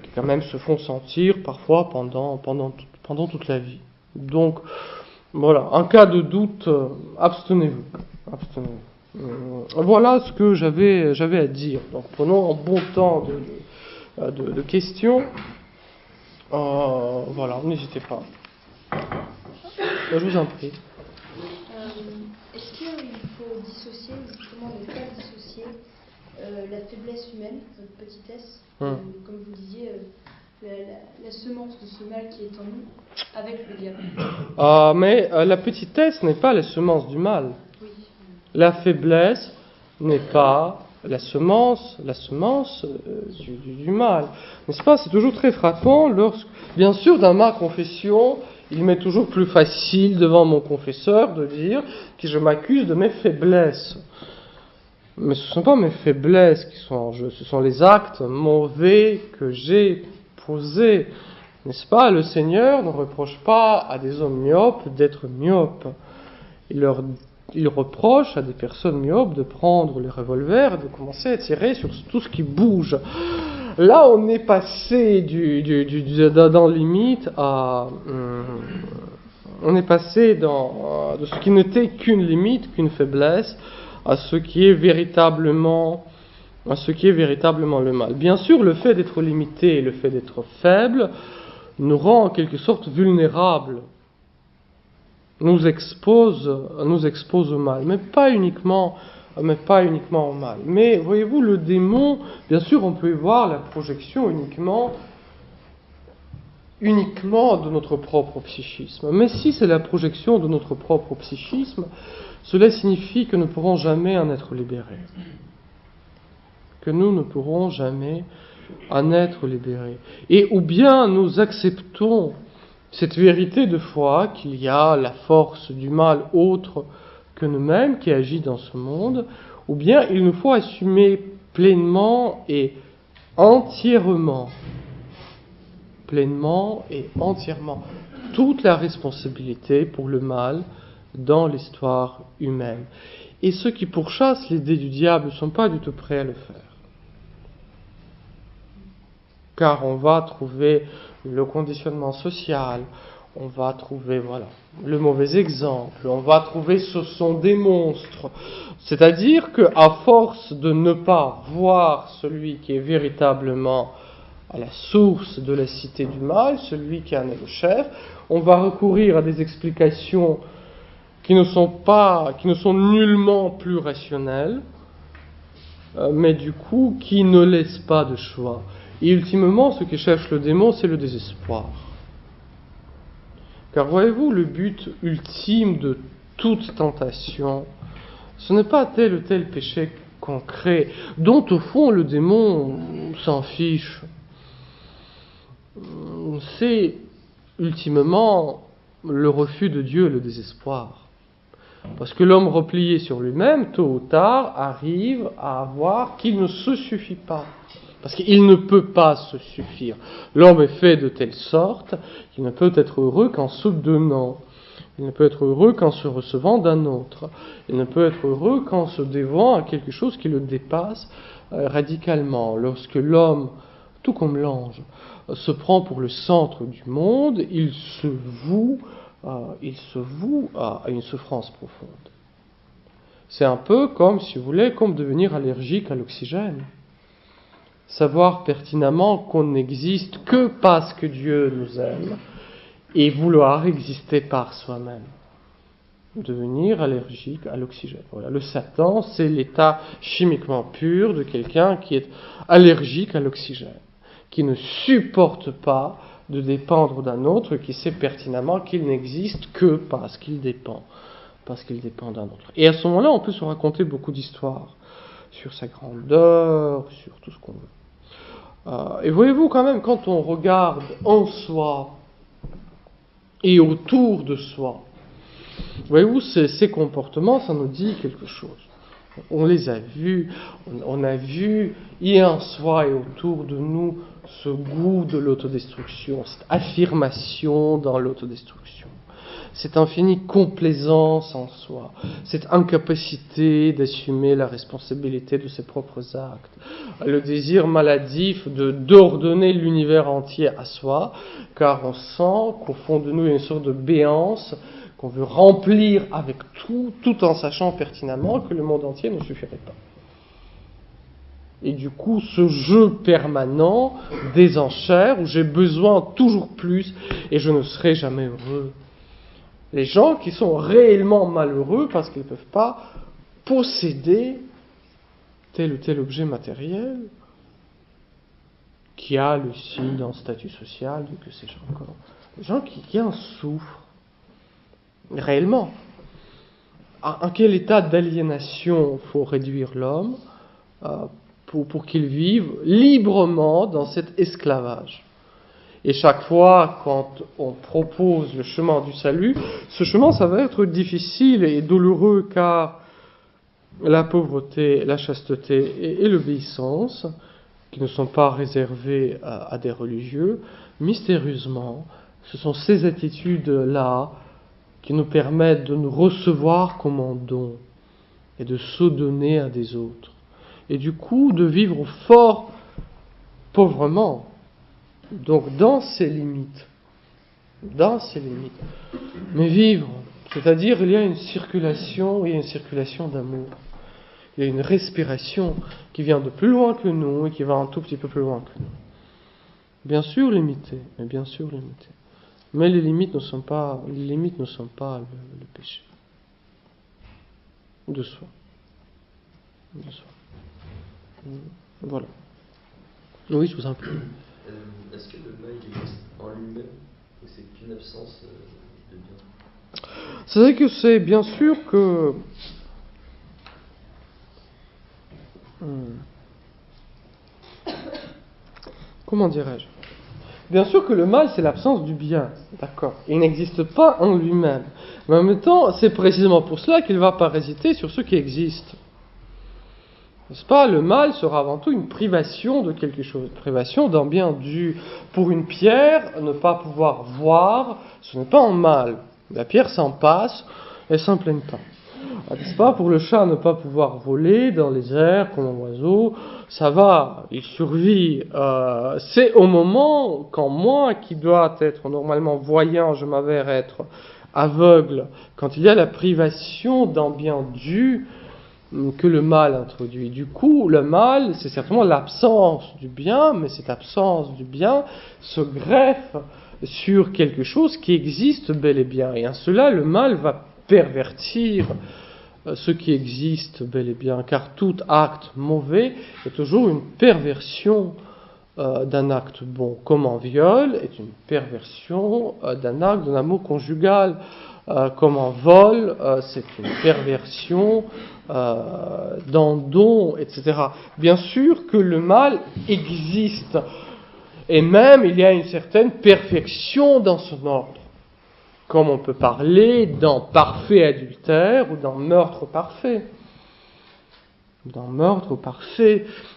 qui quand même se font sentir parfois pendant toute la vie. Donc voilà, en cas de doute, abstenez-vous. Voilà ce que j'avais à dire. Donc prenons un bon temps de questions. Voilà, n'hésitez pas. Je vous en prie. Est-ce qu'il faut dissocier, ou justement ne pas dissocier la faiblesse humaine, notre petitesse, comme vous disiez, la semence de ce mal qui est en nous, avec le diable? Mais la petitesse n'est pas la semence du mal. Oui. La faiblesse n'est pas la semence du mal. N'est-ce pas? C'est toujours très frappant bien sûr, dans ma confession, il m'est toujours plus facile devant mon confesseur de dire que je m'accuse de mes faiblesses. Mais ce ne sont pas mes faiblesses qui sont en jeu, ce sont les actes mauvais que j'ai posés. N'est-ce pas? Le Seigneur ne reproche pas à des hommes myopes d'être myopes. Il reproche à des personnes myopes de prendre les revolvers et de commencer à tirer sur tout ce qui bouge. Là, on est passé dans limite on est passé de ce qui n'était qu'une limite, qu'une faiblesse, à ce qui est véritablement le mal. Bien sûr, le fait d'être limité et le fait d'être faible nous rend en quelque sorte vulnérables, nous expose au mal, mais pas uniquement au mal. Mais voyez-vous, le démon, bien sûr, on peut y voir la projection uniquement de notre propre psychisme. Mais si c'est la projection de notre propre psychisme, cela signifie que nous ne pourrons jamais en être libérés. Que nous ne pourrons jamais en être libérés. Et ou bien nous acceptons cette vérité de foi qu'il y a la force du mal autre que nous-mêmes qui agit dans ce monde, ou bien il nous faut assumer pleinement et entièrement toute la responsabilité pour le mal dans l'histoire humaine. Et ceux qui pourchassent les dés du diable ne sont pas du tout prêts à le faire. Car on va trouver le conditionnement social, on va trouver le mauvais exemple, on va trouver ce sont des monstres. C'est-à-dire qu'à force de ne pas voir celui qui est véritablement à la source de la cité du mal, celui qui en est le chef, on va recourir à des explications qui ne sont nullement plus rationnelles, mais du coup qui ne laissent pas de choix. Et ultimement, ce que cherche le démon, c'est le désespoir. Car voyez-vous, le but ultime de toute tentation, ce n'est pas tel ou tel péché concret, dont au fond le démon s'en fiche. C'est ultimement le refus de Dieu et le désespoir. Parce que l'homme replié sur lui-même, tôt ou tard, arrive à voir qu'il ne se suffit pas. Parce qu'il ne peut pas se suffire. L'homme est fait de telle sorte qu'il ne peut être heureux qu'en se donnant. Il ne peut être heureux qu'en se recevant d'un autre. Il ne peut être heureux qu'en se dévouant à quelque chose qui le dépasse radicalement. Lorsque l'homme, tout comme l'ange, se prend pour le centre du monde, il se voue à une souffrance profonde. C'est un peu comme, si vous voulez, comme devenir allergique à l'oxygène. Savoir pertinemment qu'on n'existe que parce que Dieu nous aime et vouloir exister par soi-même. Devenir allergique à l'oxygène. Voilà. Le Satan, c'est l'état chimiquement pur de quelqu'un qui est allergique à l'oxygène, qui ne supporte pas de dépendre d'un autre, qui sait pertinemment qu'il n'existe que parce qu'il dépend d'un autre. Et à ce moment-là, on peut se raconter beaucoup d'histoires sur sa grandeur, sur tout ce qu'on veut. Et voyez-vous quand même, quand on regarde en soi et autour de soi, voyez-vous, ces comportements, ça nous dit quelque chose. On les a vus, on a vu, et en soi et autour de nous, ce goût de l'autodestruction, cette affirmation dans l'autodestruction, cette infinie complaisance en soi, cette incapacité d'assumer la responsabilité de ses propres actes, le désir maladif d'ordonner l'univers entier à soi, car on sent qu'au fond de nous il y a une sorte de béance qu'on veut remplir avec tout en sachant pertinemment que le monde entier ne suffirait pas. Et du coup, ce jeu permanent des enchères où j'ai besoin toujours plus et je ne serai jamais heureux. Les gens qui sont réellement malheureux parce qu'ils ne peuvent pas posséder tel ou tel objet matériel qui a le signe d'un statut social, que sais-je encore. Les gens qui en souffrent réellement. En quel état d'aliénation faut réduire l'homme pour qu'il vive librement dans cet esclavage? Et chaque fois, quand on propose le chemin du salut, ce chemin, ça va être difficile et douloureux, car la pauvreté, la chasteté et l'obéissance, qui ne sont pas réservées à des religieux, mystérieusement, ce sont ces attitudes-là qui nous permettent de nous recevoir comme un don et de se donner à des autres. Et du coup, de vivre fort pauvrement. Donc, dans ses limites. Mais vivre, c'est-à-dire, il y a une circulation d'amour. Il y a une respiration qui vient de plus loin que nous et qui va un tout petit peu plus loin que nous. Bien sûr limitée. Mais les limites ne sont pas le péché. De soi. Voilà. Oui, je vous en prie. Est-ce que le mal existe en lui-même ou c'est qu'une absence de bien? C'est vrai que c'est bien sûr que comment dirais-je? Bien sûr que le mal, c'est l'absence du bien, d'accord. Il n'existe pas en lui-même. Mais en même temps, c'est précisément pour cela qu'il va parasiter sur ce qui existe. N'est-ce pas? Le mal sera avant tout une privation de quelque chose, une privation d'un bien dû. Pour une pierre, ne pas pouvoir voir, ce n'est pas un mal. La pierre s'en passe, elle s'en plaint pas. N'est-ce pas? Pour le chat, ne pas pouvoir voler dans les airs comme un oiseau, ça va, il survit. C'est au moment quand moi, qui dois être normalement voyant, je m'avère être aveugle, quand il y a la privation d'un bien dû, que le mal introduit. Du coup, le mal, c'est certainement l'absence du bien, mais cette absence du bien se greffe sur quelque chose qui existe bel et bien. Et en cela, le mal va pervertir ce qui existe bel et bien, car tout acte mauvais est toujours une perversion d'un acte bon, comme un viol est une perversion d'un acte d'un amour conjugal, comme un vol, c'est une perversion d'un don, etc. Bien sûr que le mal existe, et même il y a une certaine perfection dans son ordre. Comme on peut parler d'un parfait adultère ou d'un meurtre parfait.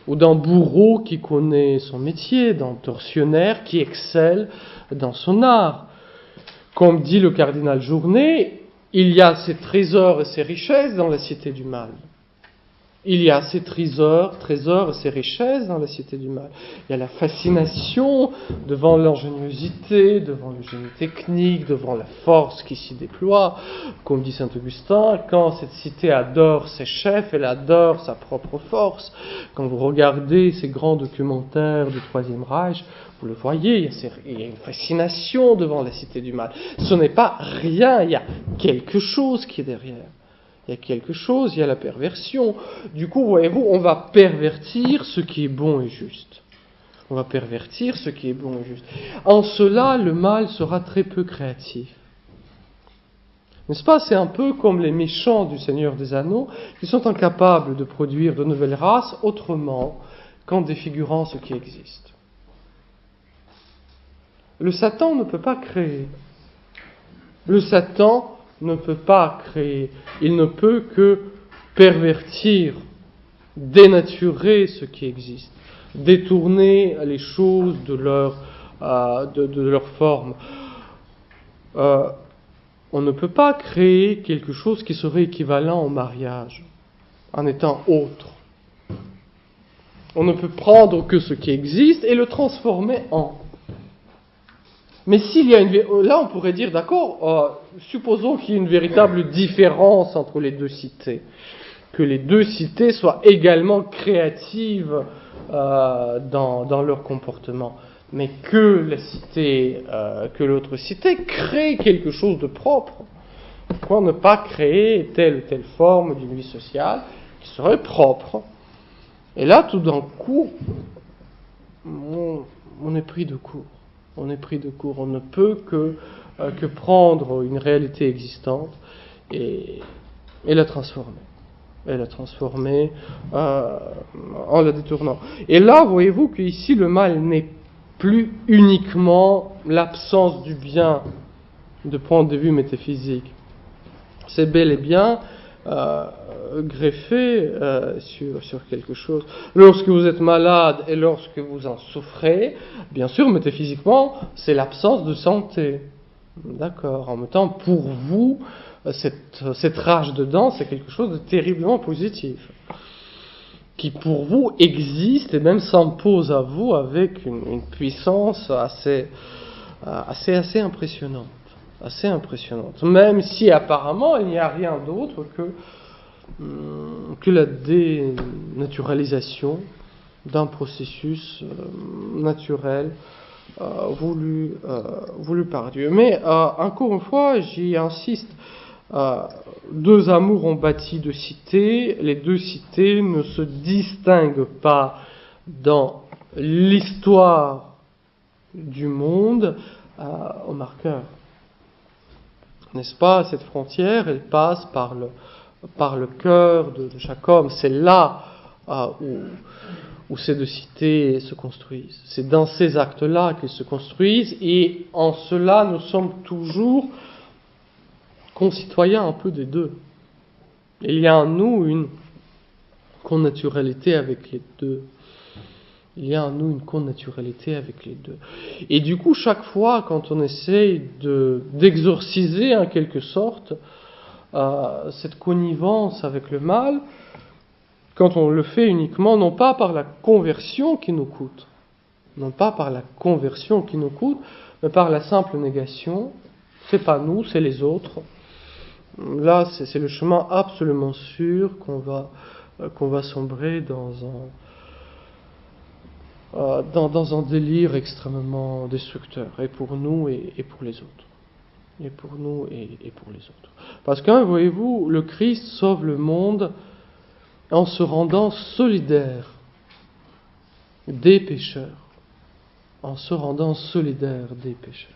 Ou d'un bourreau qui connaît son métier, d'un tortionnaire qui excelle dans son art. Comme dit le cardinal Journet, il y a ses trésors et ses richesses dans la cité du mal. Il y a ces trésors et ces richesses dans la cité du mal. Il y a la fascination devant l'ingéniosité, devant le génie technique, devant la force qui s'y déploie. Comme dit saint Augustin, quand cette cité adore ses chefs, elle adore sa propre force. Quand vous regardez ces grands documentaires du Troisième Reich, vous le voyez, il y a une fascination devant la cité du mal. Ce n'est pas rien, il y a quelque chose qui est derrière. Il y a quelque chose, il y a la perversion. Du coup, voyez-vous, on va pervertir ce qui est bon et juste. En cela, le mal sera très peu créatif. N'est-ce pas? C'est un peu comme les méchants du Seigneur des Anneaux, qui sont incapables de produire de nouvelles races autrement qu'en défigurant ce qui existe. Le Satan ne peut pas créer. Il ne peut que pervertir, dénaturer ce qui existe, détourner les choses de leur forme. On ne peut pas créer quelque chose qui serait équivalent au mariage en étant autre. On ne peut prendre que ce qui existe et le transformer en. Mais s'il y a là on pourrait dire, d'accord, supposons qu'il y ait une véritable différence entre les deux cités, que les deux cités soient également créatives dans leur comportement, mais que l'autre cité crée quelque chose de propre. Pourquoi ne pas créer telle ou telle forme d'une vie sociale qui serait propre? Et là, tout d'un coup, on est pris de court. On est pris de court. On ne peut que prendre une réalité existante et la transformer. Et la transformer en la détournant. Et là, voyez-vous qu'ici, le mal n'est plus uniquement l'absence du bien de point de vue métaphysique. C'est bel et bien greffé sur quelque chose. Lorsque vous êtes malade et lorsque vous en souffrez, bien sûr, métaphysiquement, c'est l'absence de santé. D'accord. En même temps, pour vous, cette rage dedans, c'est quelque chose de terriblement positif, qui pour vous existe et même s'impose à vous avec une puissance assez impressionnante. Assez impressionnante. Même si apparemment il n'y a rien d'autre que la dénaturalisation d'un processus naturel voulu par Dieu. Mais encore une fois, j'y insiste, deux amours ont bâti deux cités. Les deux cités ne se distinguent pas dans l'histoire du monde au marqueur. N'est-ce pas? Cette frontière, elle passe par le cœur de chaque homme. C'est là où ces deux cités se construisent. C'est dans ces actes-là qu'elles se construisent, et en cela, nous sommes toujours concitoyens un peu des deux. Il y a en nous une connaturalité avec les deux. Il y a en nous une connaturalité avec les deux. Et du coup, chaque fois, quand on essaye d'exorciser en quelque sorte cette connivence avec le mal, quand on le fait uniquement, non pas par la conversion qui nous coûte, mais par la simple négation, c'est pas nous, c'est les autres. Là, c'est le chemin absolument sûr qu'on va sombrer dans un délire extrêmement destructeur, et pour nous et pour les autres. Et pour nous et pour les autres. Parce que, voyez-vous, le Christ sauve le monde en se rendant solidaire des pécheurs. En se rendant solidaire des pécheurs.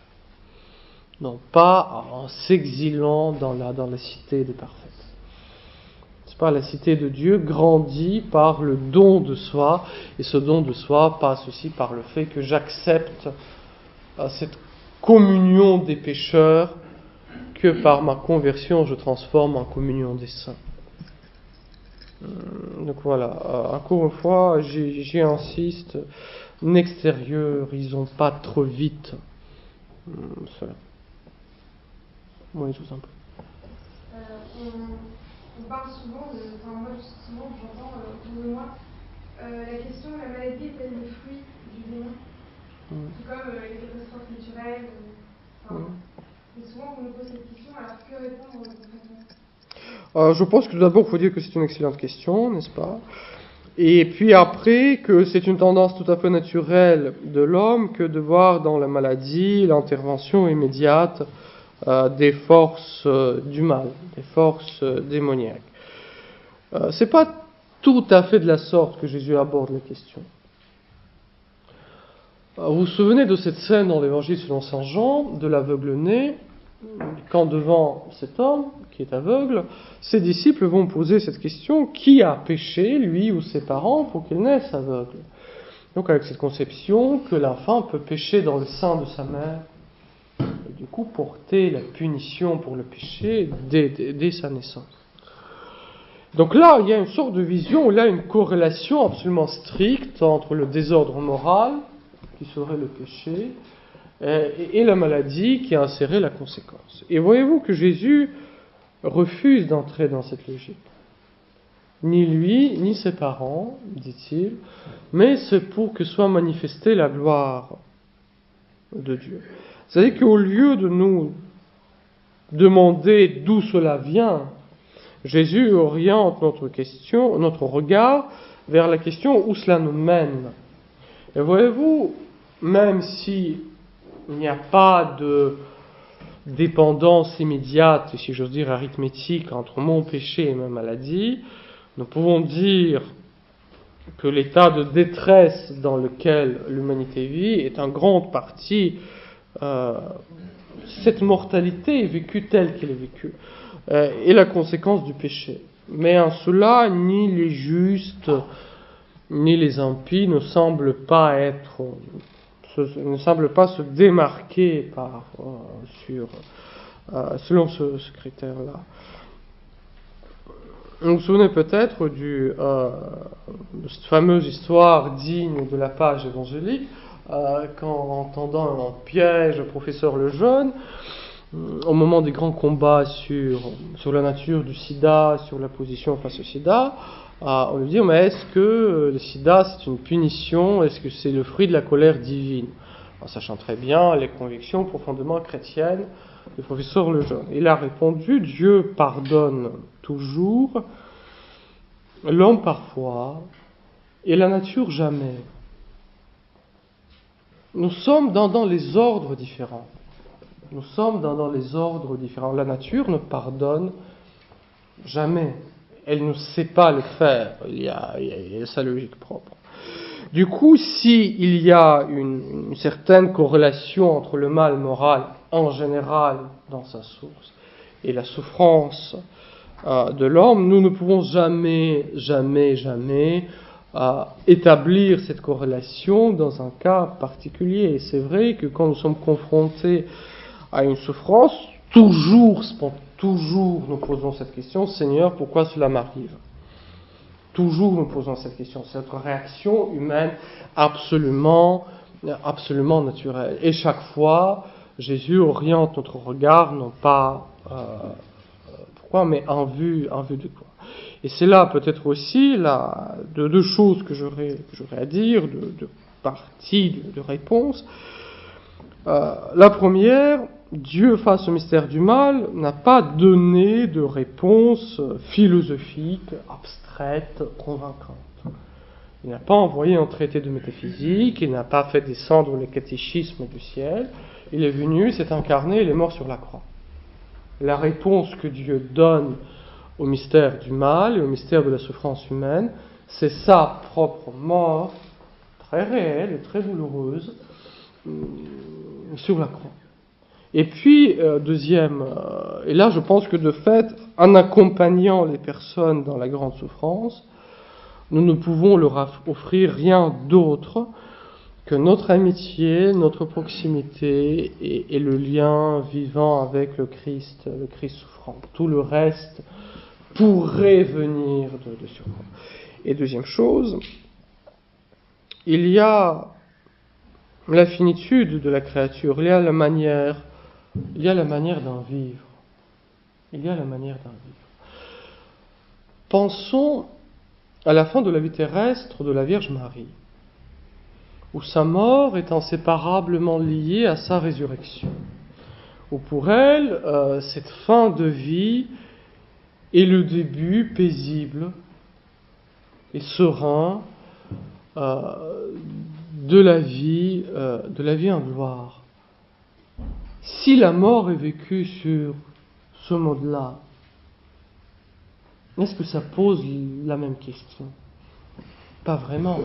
Non pas en s'exilant dans la cité des parfaits. C'est pas la cité de Dieu grandit par le don de soi, et ce don de soi passe aussi par le fait que j'accepte cette communion des pécheurs que par ma conversion je transforme en communion des saints. Donc voilà, encore une fois, j'y insiste, n'extériorisons pas trop vite cela. Oui, je vous en prie. On parle souvent moi souvent j'entends autour de moi la question la maladie est-elle le fruit du démon? C'est comme les catastrophes naturelles. Mais souvent on me pose cette question, alors que répondre concrètement? Je pense que tout d'abord il faut dire que c'est une excellente question, n'est-ce pas? Et puis après que c'est une tendance tout à fait naturelle de l'homme que de voir dans la maladie l'intervention immédiate des forces du mal, des forces démoniaques. C'est pas tout à fait de la sorte que Jésus aborde la question. Vous vous souvenez de cette scène dans l'Évangile selon saint Jean, de l'aveugle-né, quand devant cet homme qui est aveugle, ses disciples vont poser cette question: qui a péché, lui ou ses parents, pour qu'il naisse aveugle? Donc avec cette conception que l'enfant peut pécher dans le sein de sa mère, et du coup porter la punition pour le péché dès sa naissance. Donc là, il y a une sorte de vision, il y a une corrélation absolument stricte entre le désordre moral, qui serait le péché, et la maladie qui a inséré la conséquence. Et voyez-vous que Jésus refuse d'entrer dans cette logique. Ni lui, ni ses parents, dit-il, mais c'est pour que soit manifestée la gloire de Dieu. C'est-à-dire qu'au lieu de nous demander d'où cela vient, Jésus oriente notre regard vers la question où cela nous mène. Et voyez-vous, même si il n'y a pas de dépendance immédiate, si j'ose dire arithmétique, entre mon péché et ma maladie, nous pouvons dire que l'état de détresse dans lequel l'humanité vit est en grande partie cette mortalité est vécue telle qu'elle est vécue, et la conséquence du péché. Mais en cela, ni les justes, ni les impies ne semblent pas se démarquer selon ce critère-là. Vous vous souvenez peut-être de cette fameuse histoire digne de la page évangélique, quand, entendant un piège au professeur Lejeune, au moment des grands combats sur la nature du sida, sur la position face au sida, on lui dit, mais est-ce que le sida c'est une punition, est-ce que c'est le fruit de la colère divine, en sachant très bien les convictions profondément chrétiennes du professeur Lejeune. Il a répondu, Dieu pardonne toujours, l'homme parfois, et la nature jamais. Nous sommes dans les ordres différents. Nous sommes dans les ordres différents. La nature ne pardonne jamais. Elle ne sait pas le faire. Il y a sa logique propre. Du coup, s'il y a une certaine corrélation entre le mal moral en général dans sa source et la souffrance de l'homme, nous ne pouvons jamais établir cette corrélation dans un cas particulier. Et c'est vrai que quand nous sommes confrontés à une souffrance, toujours nous posons cette question, Seigneur, pourquoi cela m'arrive? Toujours nous posons cette question. C'est notre réaction humaine absolument naturelle. Et chaque fois, Jésus oriente notre regard, non pas pourquoi, mais en vue de quoi. Et c'est là peut-être aussi deux choses que j'aurais à dire, de parties de réponse. La première, Dieu face au mystère du mal n'a pas donné de réponse philosophique, abstraite, convaincante. Il n'a pas envoyé un traité de métaphysique, il n'a pas fait descendre le catéchisme du ciel. Il est venu, s'est incarné, il est mort sur la croix. La réponse que Dieu donne au mystère du mal et au mystère de la souffrance humaine, c'est sa propre mort, très réelle et très douloureuse, sur la croix. Et puis, deuxième, et là je pense que de fait, en accompagnant les personnes dans la grande souffrance, nous ne pouvons leur offrir rien d'autre que notre amitié, notre proximité et le lien vivant avec le Christ souffrant. Tout le reste pourrait venir de surcroît. Et deuxième chose, il y a la finitude de la créature, il y a la manière d'en vivre. Pensons à la fin de la vie terrestre de la Vierge Marie, où sa mort est inséparablement liée à sa résurrection, où pour elle, cette fin de vie est le début paisible et serein de la vie en gloire. Si la mort est vécue sur ce mode-là, est-ce que ça pose la même question? Pas vraiment,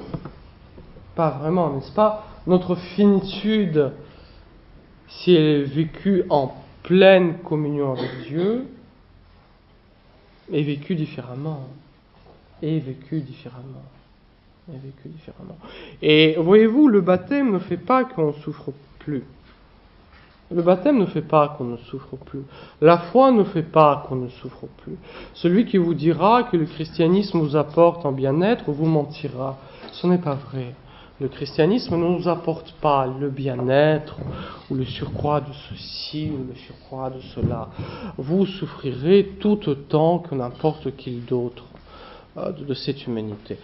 n'est-ce pas? Notre finitude, si elle est vécue en pleine communion avec Dieu, est vécue différemment. Et voyez-vous, le baptême ne fait pas qu'on ne souffre plus. Le baptême ne fait pas qu'on ne souffre plus. La foi ne fait pas qu'on ne souffre plus. Celui qui vous dira que le christianisme vous apporte un bien-être vous mentira. Ce n'est pas vrai. Le christianisme ne nous apporte pas le bien-être ou le surcroît de ceci ou le surcroît de cela. Vous souffrirez tout autant que n'importe qui d'autre de cette humanité.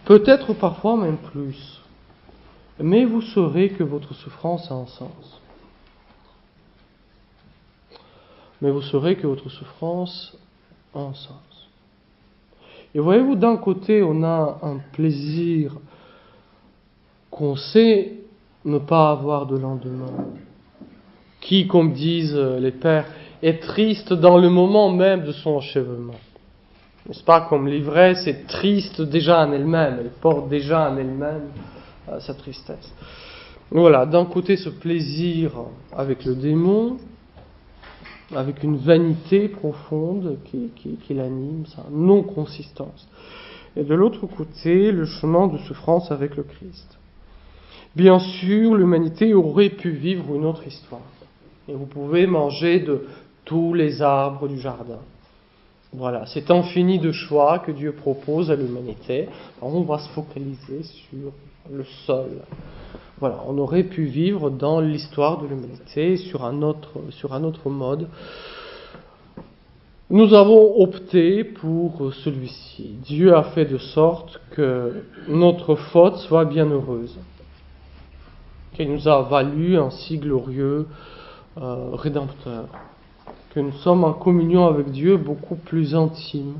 Peut-être parfois même plus. Mais vous saurez que votre souffrance a un sens. Mais vous saurez que votre souffrance a un sens. Et voyez-vous, d'un côté, on a un plaisir qu'on sait ne pas avoir de lendemain, qui, comme disent les pères, est triste dans le moment même de son achèvement. N'est-ce pas, comme l'ivresse est triste déjà en elle-même, elle porte déjà en elle-même sa tristesse. Voilà, d'un côté ce plaisir avec le démon, avec une vanité profonde qui l'anime, sa non-consistance. Et de l'autre côté, le chemin de souffrance avec le Christ. Bien sûr, l'humanité aurait pu vivre une autre histoire. Et vous pouvez manger de tous les arbres du jardin. Voilà, c'est infini de choix que Dieu propose à l'humanité. Alors on va se focaliser sur le seul. Voilà, on aurait pu vivre dans l'histoire de l'humanité sur un autre mode. Nous avons opté pour celui-ci. Dieu a fait de sorte que notre faute soit bienheureuse, qu'il nous a valu un si glorieux Rédempteur, que nous sommes en communion avec Dieu beaucoup plus intime,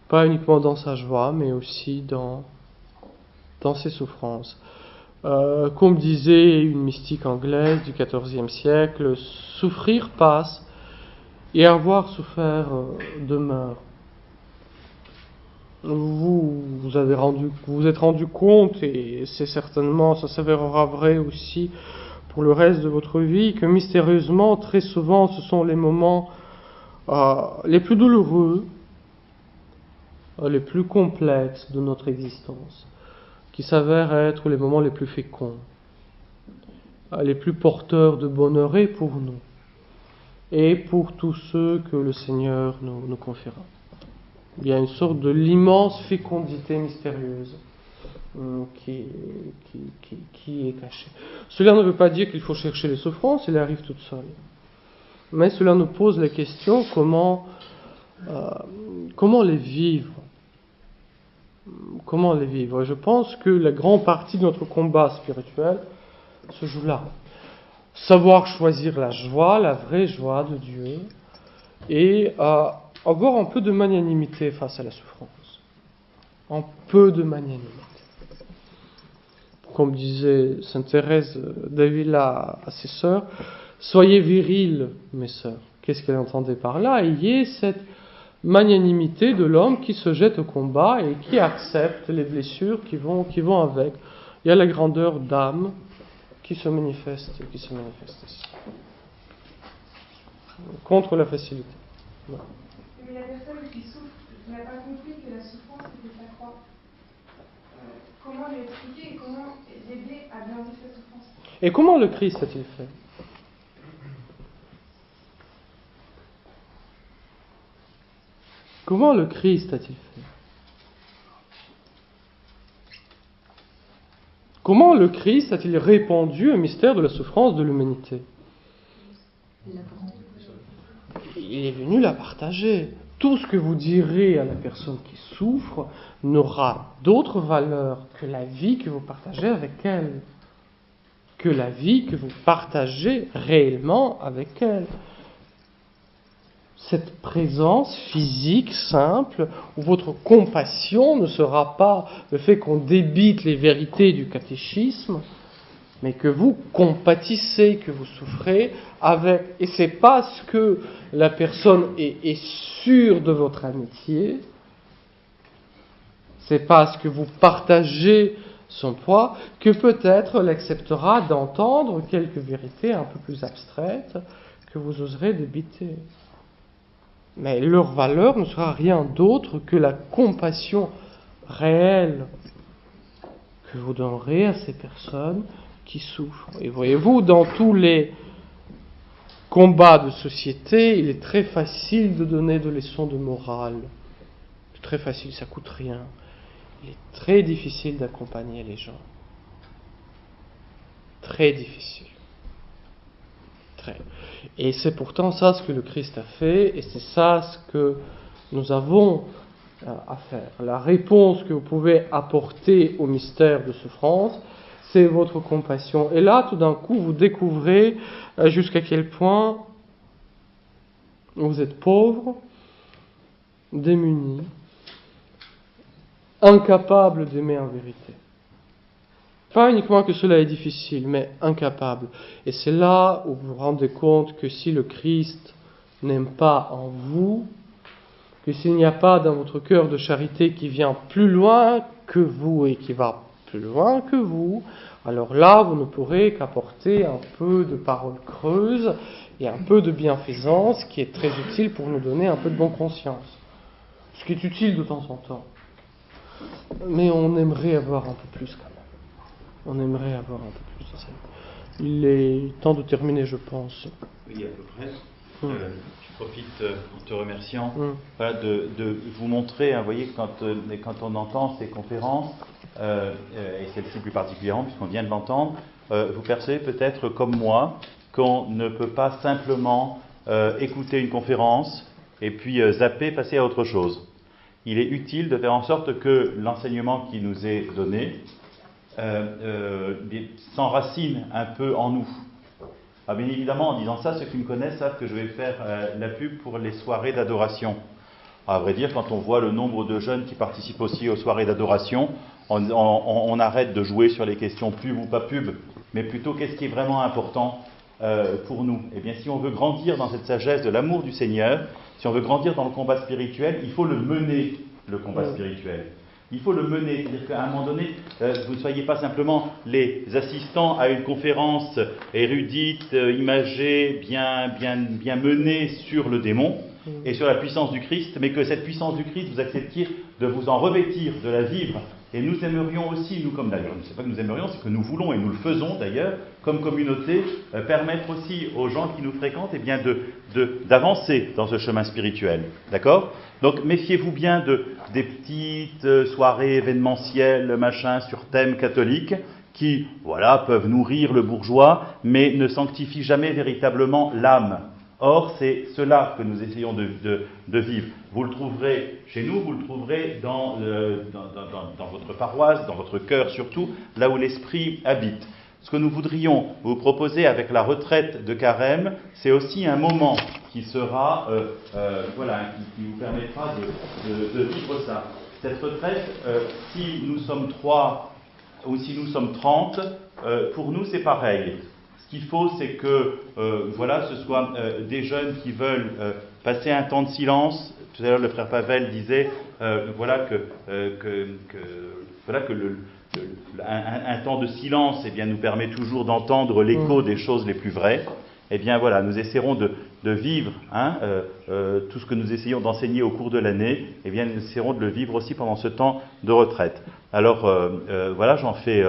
pas uniquement dans sa joie, mais aussi dans ses souffrances. Comme disait une mystique anglaise du XIVe siècle, souffrir passe et avoir souffert demeure. Vous vous êtes rendu compte, et c'est certainement, ça s'avérera vrai aussi pour le reste de votre vie, que mystérieusement, très souvent, ce sont les moments les plus douloureux, les plus complexes de notre existence, qui s'avèrent être les moments les plus féconds, les plus porteurs de bonheur et pour nous, et pour tous ceux que le Seigneur nous confiera. Il y a une sorte de l'immense fécondité mystérieuse qui est cachée. Cela ne veut pas dire qu'il faut chercher les souffrances, elles arrivent toutes seules. Mais cela nous pose la question comment les vivre. Comment les vivre? Je pense que la grande partie de notre combat spirituel se joue là. Savoir choisir la joie, la vraie joie de Dieu, et avoir un peu de magnanimité face à la souffrance. Un peu de magnanimité. Comme disait sainte Thérèse d'Avila à ses sœurs, soyez virils, mes sœurs. Qu'est-ce qu'elle entendait par là? Ayez cette magnanimité de l'homme qui se jette au combat et qui accepte les blessures qui vont avec. Il y a la grandeur d'âme qui se manifeste ici. Contre la facilité. Voilà. Mais la personne qui souffre n'a pas compris que la souffrance était sa croix. Comment lui expliquer et comment l'aider à bien vivre sa souffrance? Et comment le Christ a-t-il fait? Comment le Christ a-t-il fait? Comment le Christ a-t-il répandu au mystère de la souffrance de l'humanité? Il est venu la partager. Tout ce que vous direz à la personne qui souffre n'aura d'autre valeur que la vie que vous partagez avec elle. Que la vie que vous partagez réellement avec elle. Cette présence physique simple, où votre compassion ne sera pas le fait qu'on débite les vérités du catéchisme, mais que vous compatissez, que vous souffrez avec. Et c'est parce que la personne est sûre de votre amitié, c'est parce que vous partagez son poids, que peut-être elle acceptera d'entendre quelques vérités un peu plus abstraites que vous oserez débiter. Mais leur valeur ne sera rien d'autre que la compassion réelle que vous donnerez à ces personnes qui souffrent. Et voyez-vous, dans tous les combat de société, il est très facile de donner des leçons de morale. C'est très facile, ça coûte rien. Il est très difficile d'accompagner les gens. Très difficile. Très. Et c'est pourtant ça ce que le Christ a fait, et c'est ça ce que nous avons à faire. La réponse que vous pouvez apporter au mystère de souffrance, c'est votre compassion. Et là, tout d'un coup, vous découvrez jusqu'à quel point vous êtes pauvre, démuni, incapable d'aimer en vérité. Pas uniquement que cela est difficile, mais incapable. Et c'est là où vous vous rendez compte que si le Christ n'aime pas en vous, que s'il n'y a pas dans votre cœur de charité qui vient plus loin que vous et qui va plus loin que vous, alors là, vous ne pourrez qu'apporter un peu de paroles creuses et un peu de bienfaisance qui est très utile pour nous donner un peu de bonne conscience. Ce qui est utile de temps en temps. Mais on aimerait avoir un peu plus quand même. On aimerait avoir un peu plus de ça. Il est temps de terminer, je pense. Oui, à peu près. Je profite, en te remerciant, voilà, de vous montrer, vous voyez, quand on entend ces conférences, et celle-ci plus particulièrement, puisqu'on vient de l'entendre, vous percevez peut-être comme moi qu'on ne peut pas simplement écouter une conférence et puis zapper, passer à autre chose. Il est utile de faire en sorte que l'enseignement qui nous est donné s'enracine un peu en nous. Ah, bien évidemment, en disant ça, ceux qui me connaissent savent que je vais faire la pub pour les soirées d'adoration. À vrai dire, quand on voit le nombre de jeunes qui participent aussi aux soirées d'adoration, on arrête de jouer sur les questions pub ou pas pub, mais plutôt qu'est-ce qui est vraiment important pour nous. Eh bien, si on veut grandir dans cette sagesse de l'amour du Seigneur, si on veut grandir dans le combat spirituel, il faut le mener, le combat spirituel. Il faut le mener, c'est-à-dire qu'à un moment donné, vous ne soyez pas simplement les assistants à une conférence érudite, imagée, bien menée sur le démon et sur la puissance du Christ, mais que cette puissance du Christ, vous acceptiez de vous en revêtir, de la vivre. Et nous aimerions aussi, nous comme d'ailleurs, c'est pas que nous aimerions, c'est que nous voulons, et nous le faisons d'ailleurs, comme communauté, permettre aussi aux gens qui nous fréquentent, eh bien, d'avancer dans ce chemin spirituel. D'accord ? Donc méfiez-vous bien des petites soirées événementielles, machin, sur thème catholique, qui, voilà, peuvent nourrir le bourgeois, mais ne sanctifient jamais véritablement l'âme. Or, c'est cela que nous essayons de vivre. Vous le trouverez chez nous, vous le trouverez dans votre paroisse, dans votre cœur surtout, là où l'Esprit habite. Ce que nous voudrions vous proposer avec la retraite de Carême, c'est aussi un moment qui sera, qui vous permettra de vivre ça. Cette retraite, si nous sommes 3 ou si nous sommes 30, pour nous c'est pareil. Ce qu'il faut, c'est que ce soit des jeunes qui veulent passer un temps de silence. Tout à l'heure, le frère Pavel disait un temps de silence nous permet toujours d'entendre l'écho des choses les plus vraies. Eh bien voilà, nous essaierons de vivre tout ce que nous essayons d'enseigner au cours de l'année, eh bien nous essaierons de le vivre aussi pendant ce temps de retraite. Alors j'en fais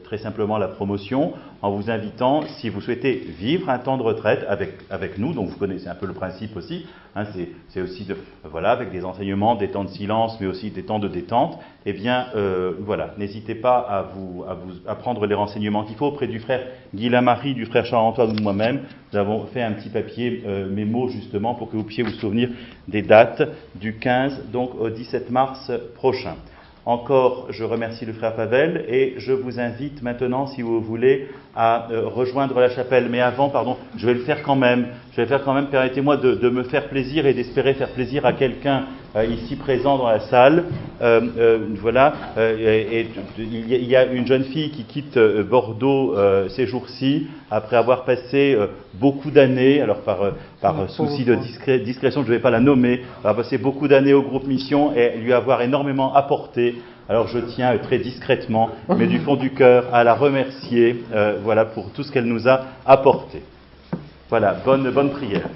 très simplement la promotion en vous invitant, si vous souhaitez vivre un temps de retraite avec nous, donc vous connaissez un peu le principe aussi, c'est aussi avec des enseignements, des temps de silence, mais aussi des temps de détente, eh bien n'hésitez pas à prendre les renseignements qu'il faut auprès du frère Guy Lamarie, du frère Charles-Antoine ou de moi-même. Nous avons fait un petit papier mémo justement pour que vous puissiez vous souvenir des dates du 15 donc au 17 mars prochain. Encore, je remercie le frère Pavel et je vous invite maintenant, si vous voulez, à rejoindre la chapelle. Mais avant, je vais le faire quand même. Permettez-moi de me faire plaisir et d'espérer faire plaisir à quelqu'un ici présent dans la salle. Il y a une jeune fille qui quitte Bordeaux ces jours-ci, après avoir passé beaucoup d'années, alors par souci de discrétion, je ne vais pas la nommer, avoir passé beaucoup d'années au groupe Mission et lui avoir énormément apporté. Alors je tiens très discrètement, mais du fond du cœur, à la remercier pour tout ce qu'elle nous a apporté. Voilà, bonne prière.